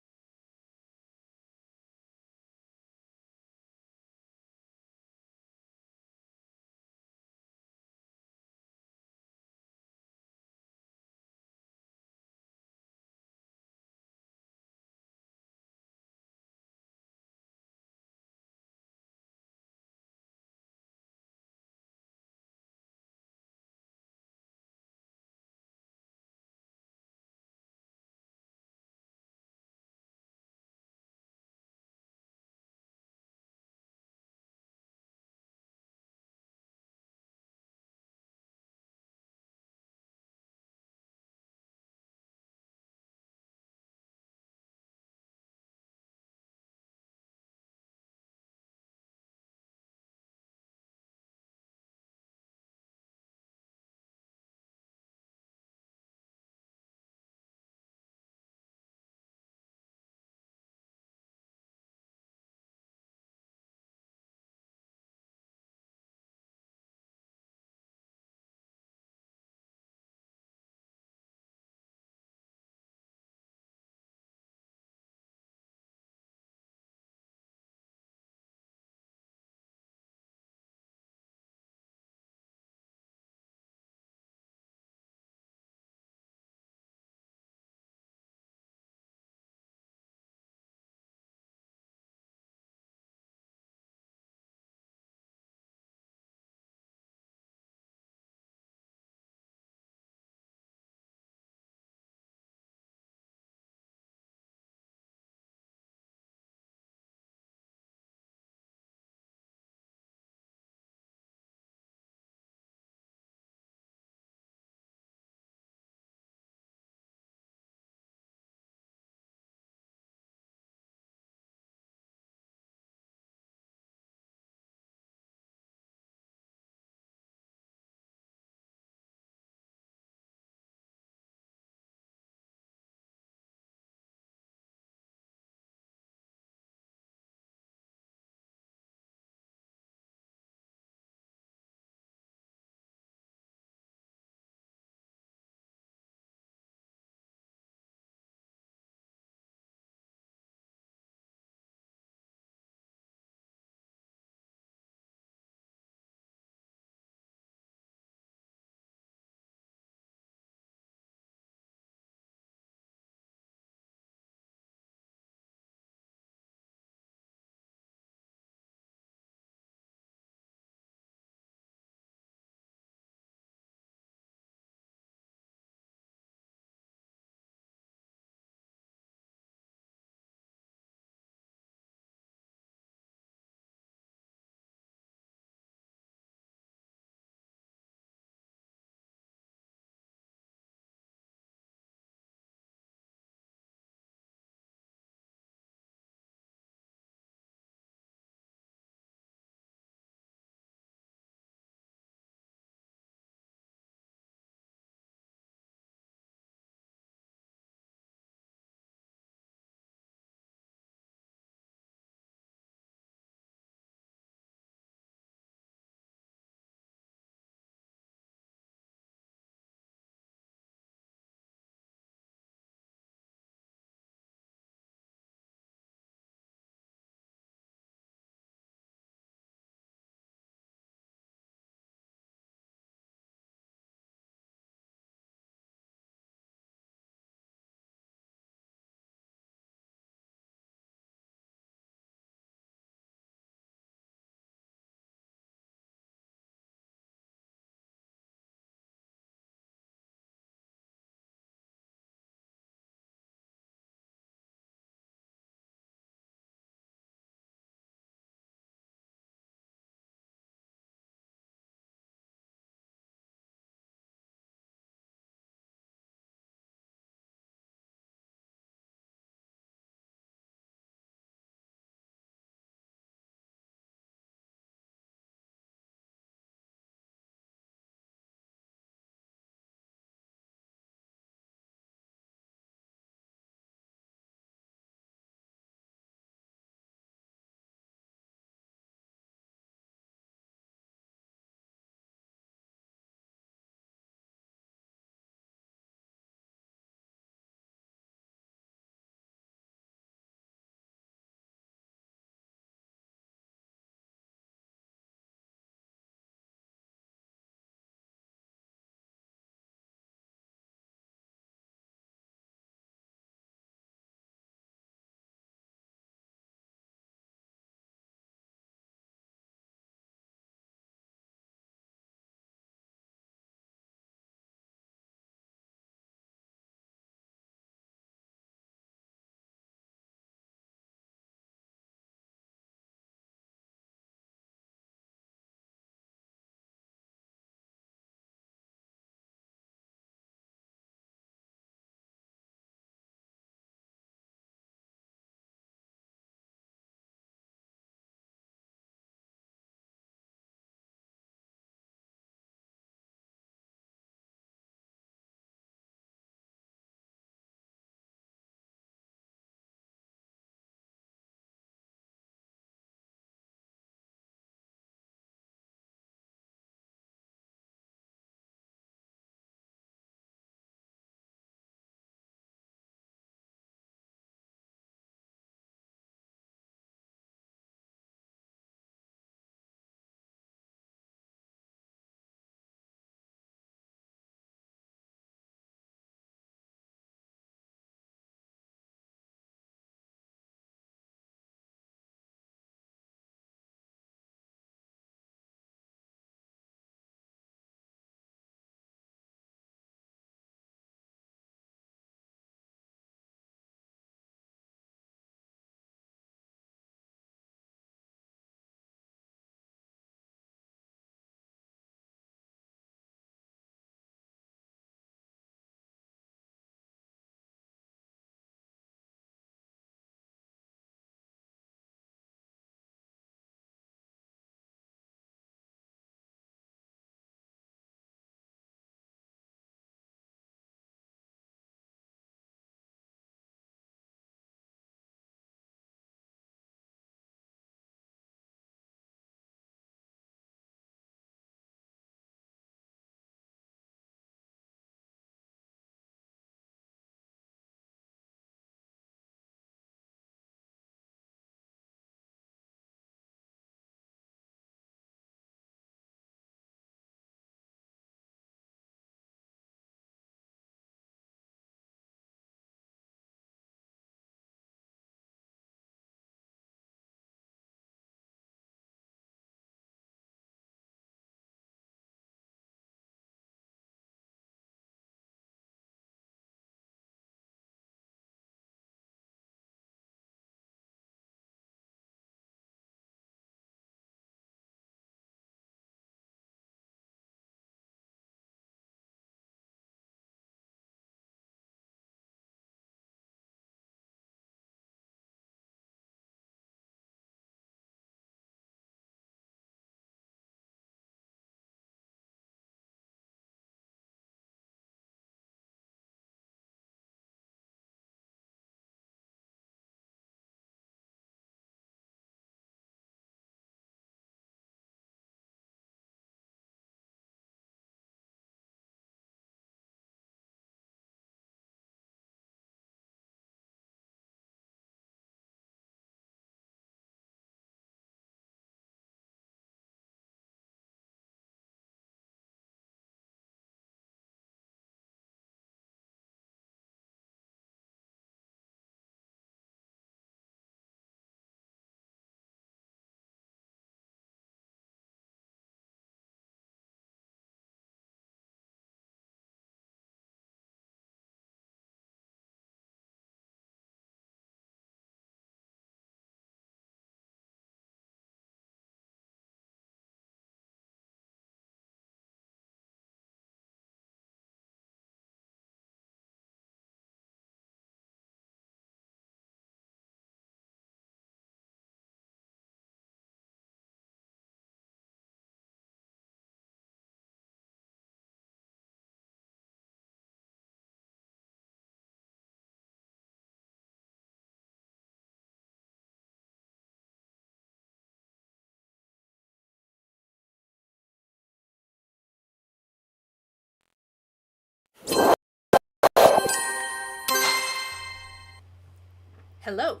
Hello.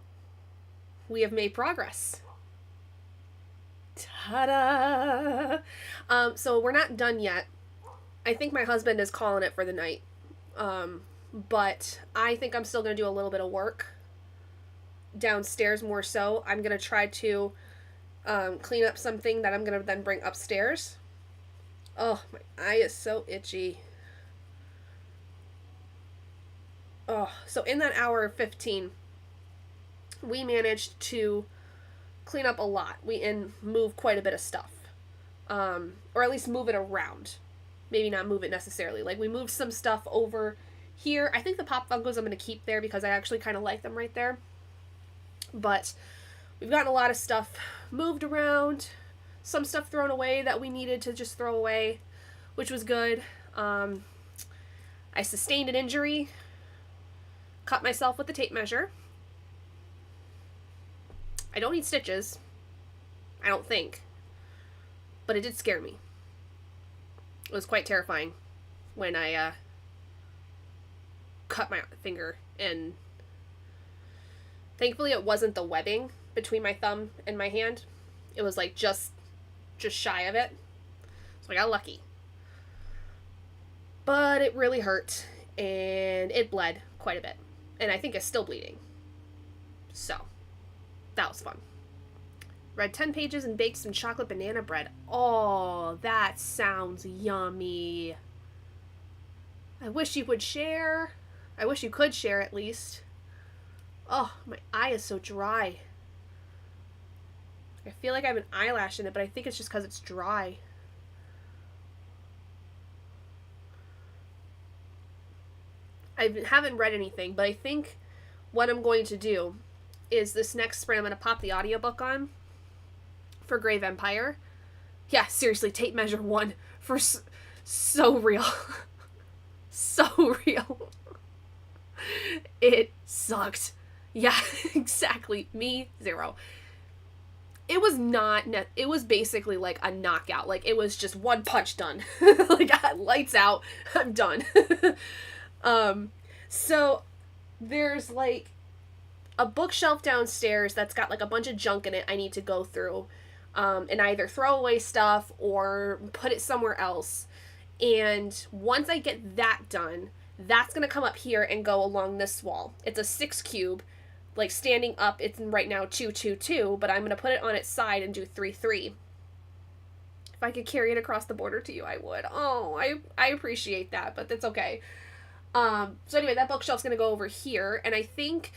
We have made progress. Ta-da! So we're not done yet. I think my husband is calling it for the night. But I think I'm still going to do a little bit of work downstairs more so. I'm going to try to clean up something that I'm going to then bring upstairs. Oh, my eye is so itchy. Oh, so in that hour 15, we managed to clean up a lot. And move quite a bit of stuff. Or at least move it around. Maybe not move it necessarily. Like, we moved some stuff over here. I think the Pop Funkos I'm going to keep there because I actually kind of like them right there. But we've gotten a lot of stuff moved around. Some stuff thrown away that we needed to just throw away, which was good. I sustained an injury. Cut myself with the tape measure. I don't need stitches. I don't think. But it did scare me. It was quite terrifying when I cut my finger, and thankfully it wasn't the webbing between my thumb and my hand. It was like just shy of it. So I got lucky. But it really hurt, and it bled quite a bit. And I think it's still bleeding. So, that was fun. Read 10 pages and baked some chocolate banana bread. Oh, that sounds yummy. I wish you would share. I wish you could share at least. Oh, my eye is so dry. I feel like I have an eyelash in it, but I think it's just because it's dry. I haven't read anything, but I think what I'm going to do is this next spring I'm going to pop the audiobook on for Grave Empire. Yeah, seriously, tape measure 1 for so real. So real. It sucked. Yeah, exactly. Me, 0. It was not, it was basically like a knockout. Like, it was just one punch done. Like, lights out, I'm done. So there's like a bookshelf downstairs that's got like a bunch of junk in it I need to go through, and either throw away stuff or put it somewhere else. And once I get that done, that's going to come up here and go along this wall. It's a 6 cube, like standing up. It's right now 2, 2, 2, but I'm going to put it on its side and do 3, 3. If I could carry it across the border to you, I would. Oh, I appreciate that, but that's okay. So anyway, that bookshelf's going to go over here, and I think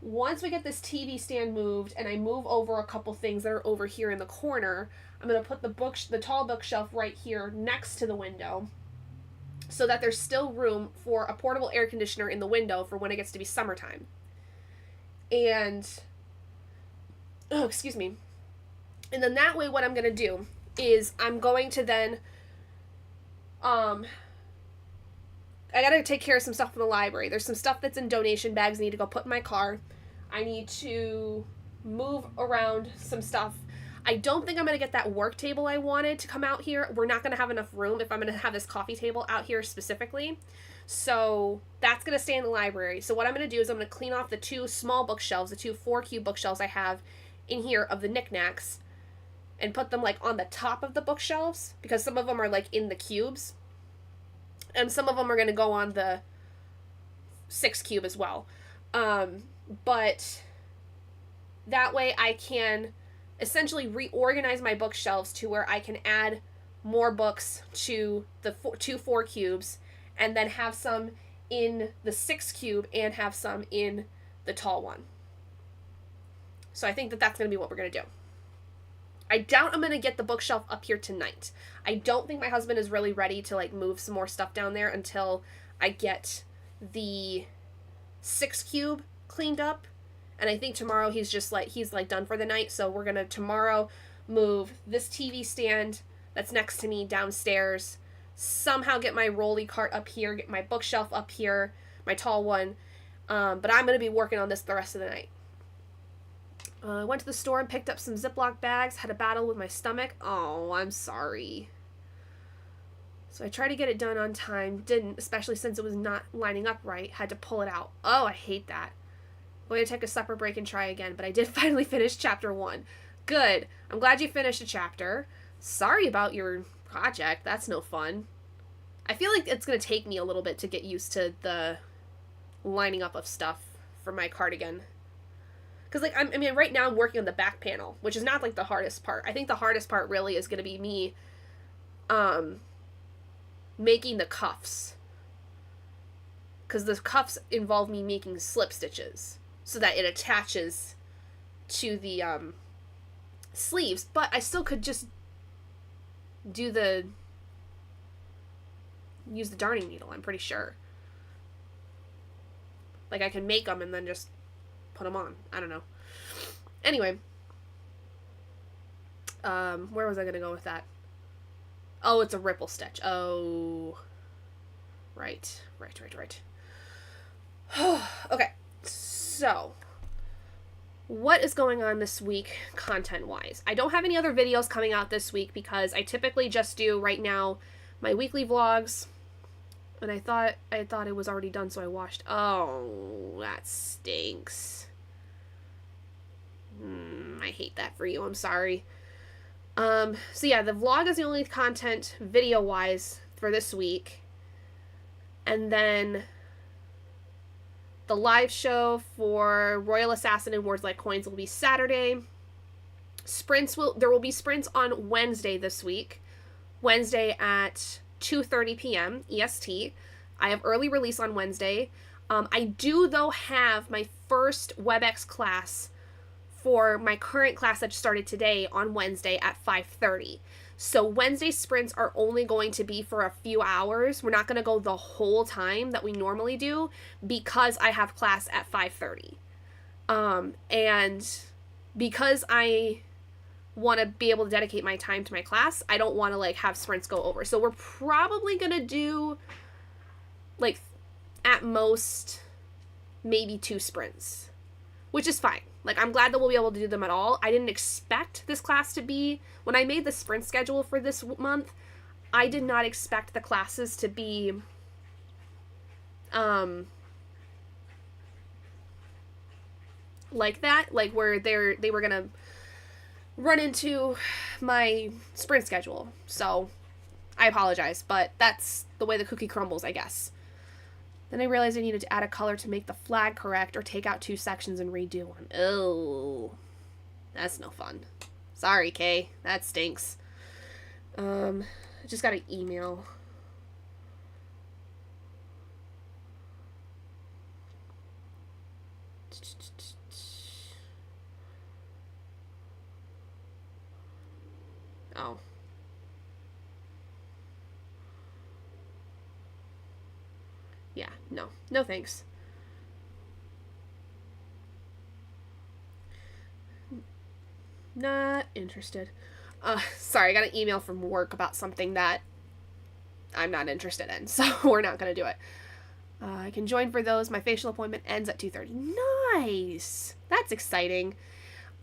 once we get this TV stand moved and I move over a couple things that are over here in the corner, I'm going to put the tall bookshelf right here next to the window so that there's still room for a portable air conditioner in the window for when it gets to be summertime. And, oh, excuse me. And then that way what I'm going to do is I'm going to then, I gotta take care of some stuff in the library. There's some stuff that's in donation bags I need to go put in my car. I need to move around some stuff. I don't think I'm gonna get that work table I wanted to come out here. We're not gonna have enough room if I'm gonna have this coffee table out here specifically. So that's gonna stay in the library. So what I'm gonna do is I'm gonna clean off the 2 small bookshelves, the 2 4-cube bookshelves I have in here of the knickknacks, and put them like on the top of the bookshelves, because some of them are like in the cubes. And some of them are going to go on the 6 cube as well. But that way I can essentially reorganize my bookshelves to where I can add more books to the 2 4 cubes, and then have some in the 6 cube and have some in the tall one. So I think that that's going to be what we're going to do. I doubt I'm going to get the bookshelf up here tonight. I don't think my husband is really ready to like move some more stuff down there until I get the 6 cube cleaned up. And I think tomorrow he's done for the night. So we're going to tomorrow move this TV stand that's next to me downstairs, somehow get my rolly cart up here, get my bookshelf up here, my tall one. But I'm going to be working on this the rest of the night. I went to the store and picked up some Ziploc bags, had a battle with my stomach. Oh, I'm sorry. So I tried to get it done on time, didn't, especially since it was not lining up right, had to pull it out. Oh, I hate that. I'm going to take a supper break and try again, but I did finally finish chapter 1. Good. I'm glad you finished a chapter. Sorry about your project. That's no fun. I feel like it's going to take me a little bit to get used to the lining up of stuff for my cardigan. Because, like, I mean, right now I'm working on the back panel, which is not, like, the hardest part. I think the hardest part really is going to be me making the cuffs. Because the cuffs involve me making slip stitches so that it attaches to the sleeves. But I still could just use the darning needle, I'm pretty sure. Like, I can make them and then just put them on. I don't know. Anyway. Where was I going to go with that? Oh, it's a ripple stitch. Oh. Right. Okay. So, what is going on this week content-wise? I don't have any other videos coming out this week because I typically just do, right now, my weekly vlogs. And I thought it was already done, so I watched. Oh, that stinks. I hate that for you. I'm sorry. So yeah, the vlog is the only content video-wise for this week. And then the live show for Royal Assassin and Words Like Coins will be Saturday. There will be sprints on Wednesday this week. Wednesday at 2:30 p.m. EST. I have early release on Wednesday. I do, though, have my first WebEx class for my current class that started today on Wednesday at 5:30. So Wednesday sprints are only going to be for a few hours. We're not going to go the whole time that we normally do because I have class at 5:30. And because I want to be able to dedicate my time to my class, I don't want to, like, have sprints go over. So we're probably going to do, like, at most, maybe 2 sprints, which is fine. Like, I'm glad that we'll be able to do them at all. I didn't expect this class to be, when I made the sprint schedule for this month, I did not expect the classes to be, like that, like, where they were gonna run into my sprint schedule. So, I apologize, but that's the way the cookie crumbles, I guess. Then I realized I needed to add a color to make the flag correct or take out 2 sections and redo one. Oh, that's no fun. Sorry, Kay. That stinks. I just got an email. Oh. Yeah, no. No thanks. Not interested. Sorry, I got an email from work about something that I'm not interested in, so we're not going to do it. I can join for those. My facial appointment ends at 2:30. Nice! That's exciting.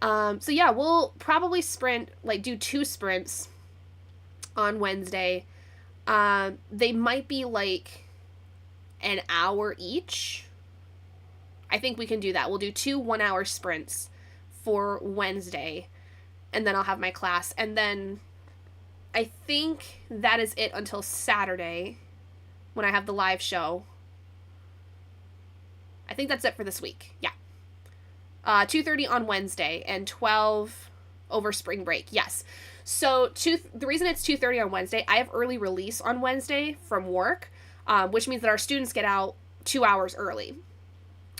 So yeah, we'll probably do 2 sprints on Wednesday. They might be, like, an hour each. I think we can do that. We'll do 2 1-hour sprints for Wednesday, and then I'll have my class. And then I think that is it until Saturday when I have the live show. I think that's it for this week. Yeah. 2:30 on Wednesday and 12 over spring break. Yes. So the reason it's 2:30 on Wednesday, I have early release on Wednesday from work, which means that our students get out 2 hours early.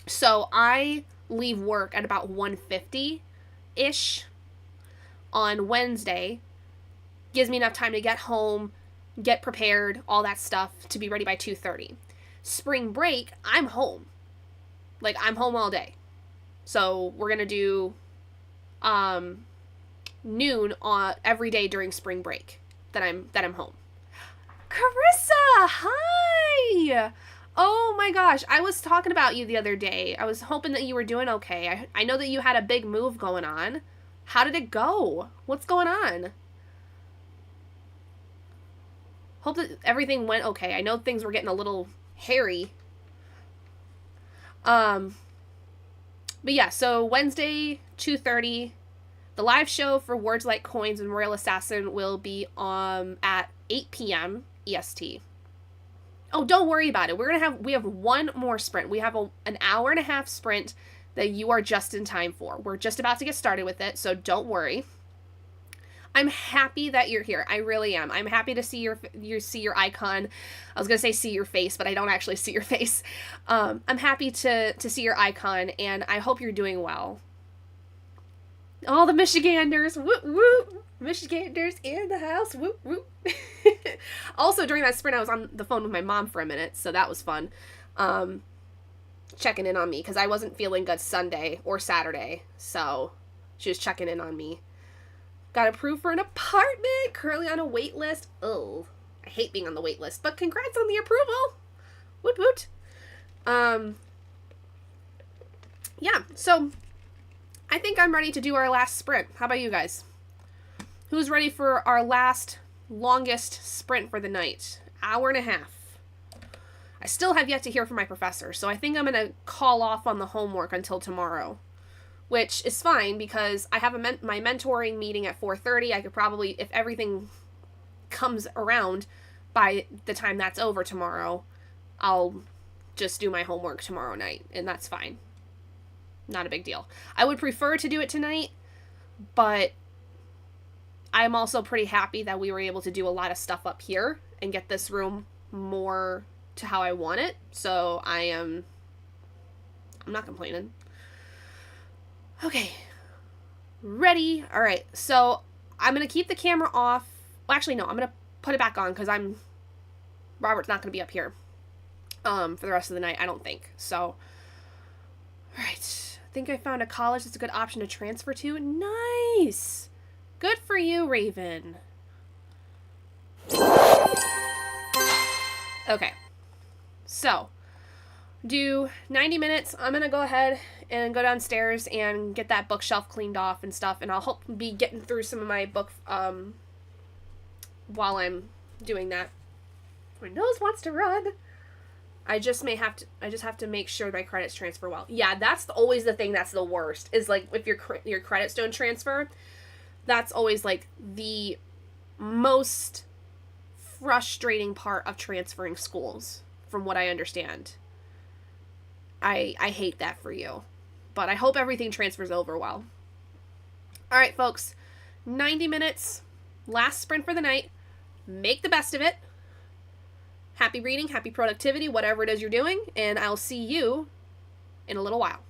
So I leave work at about 1:50-ish on Wednesday. Gives me enough time to get home, get prepared, all that stuff to be ready by 2:30. Spring break, I'm home. Like, I'm home all day. So we're going to do noon on every day during spring break that I'm home. Carissa, hi! Oh my gosh, I was talking about you the other day. I was hoping that you were doing okay. I know that you had a big move going on. How did it go? What's going on? Hope that everything went okay. I know things were getting a little hairy. But yeah, so Wednesday, 2:30, the live show for Words Like Coins and Royal Assassin will be at 8 p.m. EST. Oh, don't worry about it. We have one more sprint. We have an hour and a half sprint that you are just in time for. We're just about to get started with it, so don't worry. I'm happy that you're here. I really am. I'm happy to see your icon. I was gonna say see your face, but I don't actually see your face. I'm happy to see your icon, and I hope you're doing well. All the Michiganders, whoop whoop! Michiganders in the house, whoop whoop! Also, during that sprint, I was on the phone with my mom for a minute, so that was fun. Checking in on me because I wasn't feeling good Sunday or Saturday, so she was checking in on me. Got approved for an apartment, currently on a wait list. Oh, I hate being on the wait list, but congrats on the approval. Woot woot. Yeah, so I think I'm ready to do our last sprint. How about you guys? Who's ready for our last, longest sprint for the night? Hour and a half. I still have yet to hear from my professor, so I think I'm going to call off on the homework until tomorrow. Which is fine because I have my mentoring meeting at 4:30. I could probably, if everything comes around by the time that's over tomorrow, I'll just do my homework tomorrow night, and that's fine. Not a big deal. I would prefer to do it tonight, but I'm also pretty happy that we were able to do a lot of stuff up here and get this room more to how I want it. So I'm not complaining. Okay. Ready? All right. So I'm going to keep the camera off. Well, actually, no. I'm going to put it back on because Robert's not going to be up here for the rest of the night, I don't think. So, all right. I think I found a college that's a good option to transfer to. Nice. Good for you, Raven. Okay. So, do 90 minutes. I'm going to go ahead and go downstairs and get that bookshelf cleaned off and stuff, and I'll be getting through some of my book while I'm doing that. My nose wants to run. I just have to make sure my credits transfer well. Yeah, that's always the thing that's the worst, is like if your credits don't transfer, that's always like the most frustrating part of transferring schools, from what I understand. I hate that for you. But I hope everything transfers over well. Alright, folks. 90 minutes. Last sprint for the night. Make the best of it. Happy reading, happy productivity, whatever it is you're doing. And I'll see you in a little while.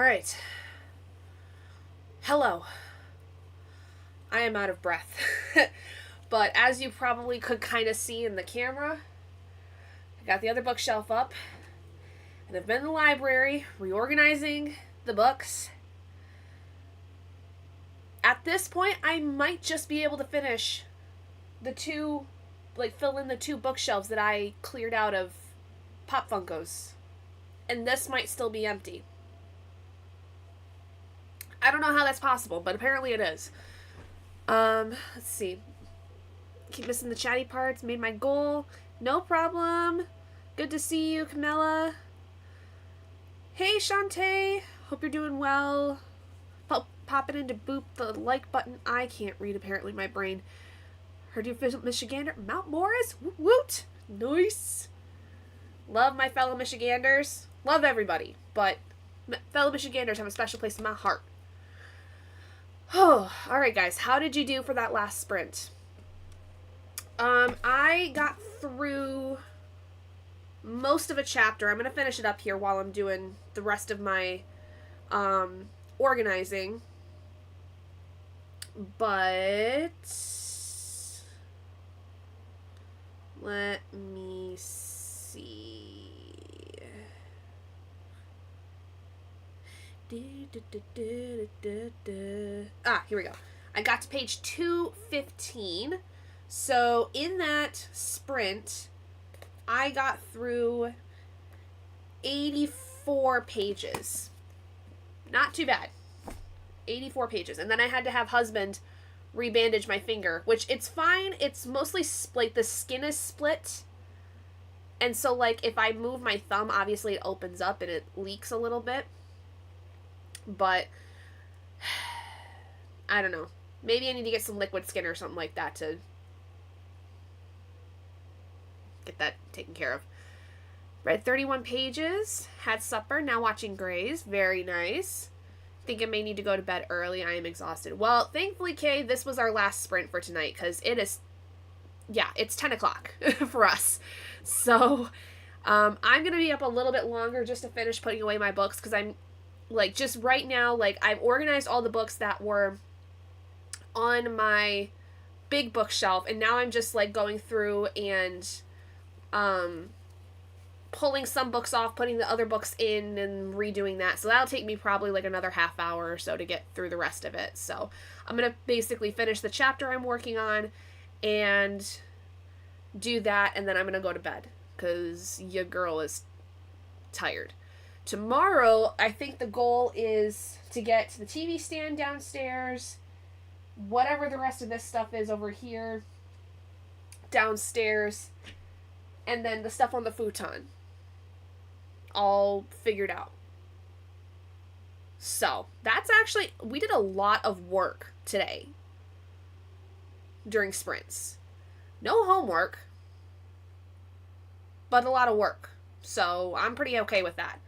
right. Hello. I am out of breath. But as you probably could kind of see in the camera, I got the other bookshelf up. And I've been in the library reorganizing the books. At this point, I might just be able to finish the two, fill in the two bookshelves that I cleared out of Pop Funkos. And this might still be empty. I don't know how that's possible, but apparently it is. Let's see. Keep missing the chatty parts. Made my goal. No problem. Good to see you, Camilla. Hey, Shantae. Hope you're doing well. Pop it into boop the like button. I can't read, apparently, my brain. Heard you, Michigander. Mount Morris. Woot woot. Nice. Love my fellow Michiganders. Love everybody. But fellow Michiganders have a special place in my heart. Oh, alright, guys. How did you do for that last sprint? I got through most of a chapter. I'm going to finish it up here while I'm doing the rest of my organizing. But let me see. Here we go. I got to page 215. So in that sprint, I got through 84 pages. Not too bad. 84 pages. And then I had to have husband rebandage my finger, which it's fine. It's mostly the skin is split. And so if I move my thumb, obviously it opens up and it leaks a little bit. But I don't know. Maybe I need to get some liquid skin or something like that to get that taken care of. Read 31 pages. Had supper. Now watching Grey's. Very nice. Think I may need to go to bed early. I am exhausted. Well, thankfully, Kay, this was our last sprint for tonight because it is, it's 10 o'clock for us. So, I'm going to be up a little bit longer just to finish putting away my books because I'm, just right now, I've organized all the books that were on my big bookshelf and now I'm just, going through and, pulling some books off, putting the other books in, and redoing that. So that'll take me probably another half hour or so to get through the rest of it. So I'm going to basically finish the chapter I'm working on and do that, and then I'm going to go to bed because your girl is tired. Tomorrow, I think the goal is to get the TV stand downstairs, whatever the rest of this stuff is over here, downstairs, and then the stuff on the futon. All figured out. So, that's actually, we did a lot of work today during sprints. No homework, but a lot of work. So, I'm pretty okay with that.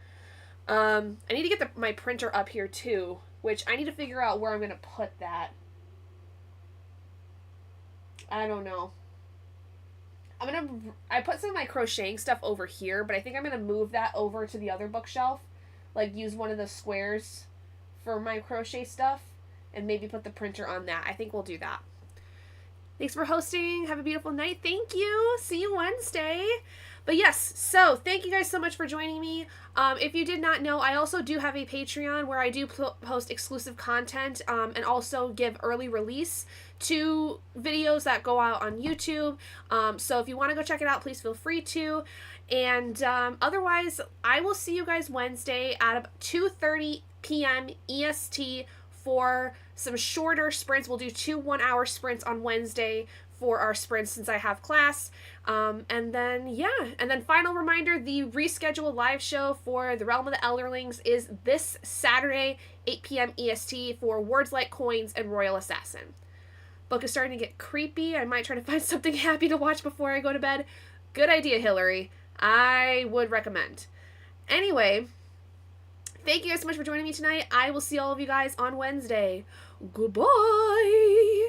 I need to get my printer up here too, which I need to figure out where I'm going to put that. I don't know. I put some of my crocheting stuff over here, but I think I'm going to move that over to the other bookshelf. Use one of the squares for my crochet stuff, and maybe put the printer on that. I think we'll do that. Thanks for hosting. Have a beautiful night. Thank you. See you Wednesday. But yes, so thank you guys so much for joining me. If you did not know, I also do have a Patreon where I do post exclusive content and also give early release to videos that go out on YouTube. So if you want to go check it out, please feel free to. And otherwise, I will see you guys Wednesday at 2:30 p.m. EST for some shorter sprints. We'll do 2 1-hour sprints on Wednesday for our sprints since I have class. And then final reminder, the rescheduled live show for the Realm of the Elderlings is this Saturday, 8 p.m. EST for Words Like Coins and Royal Assassin. Book is starting to get creepy. I might try to find something happy to watch before I go to bed. Good idea, Hillary. I would recommend. Anyway, thank you guys so much for joining me tonight. I will see all of you guys on Wednesday. Goodbye!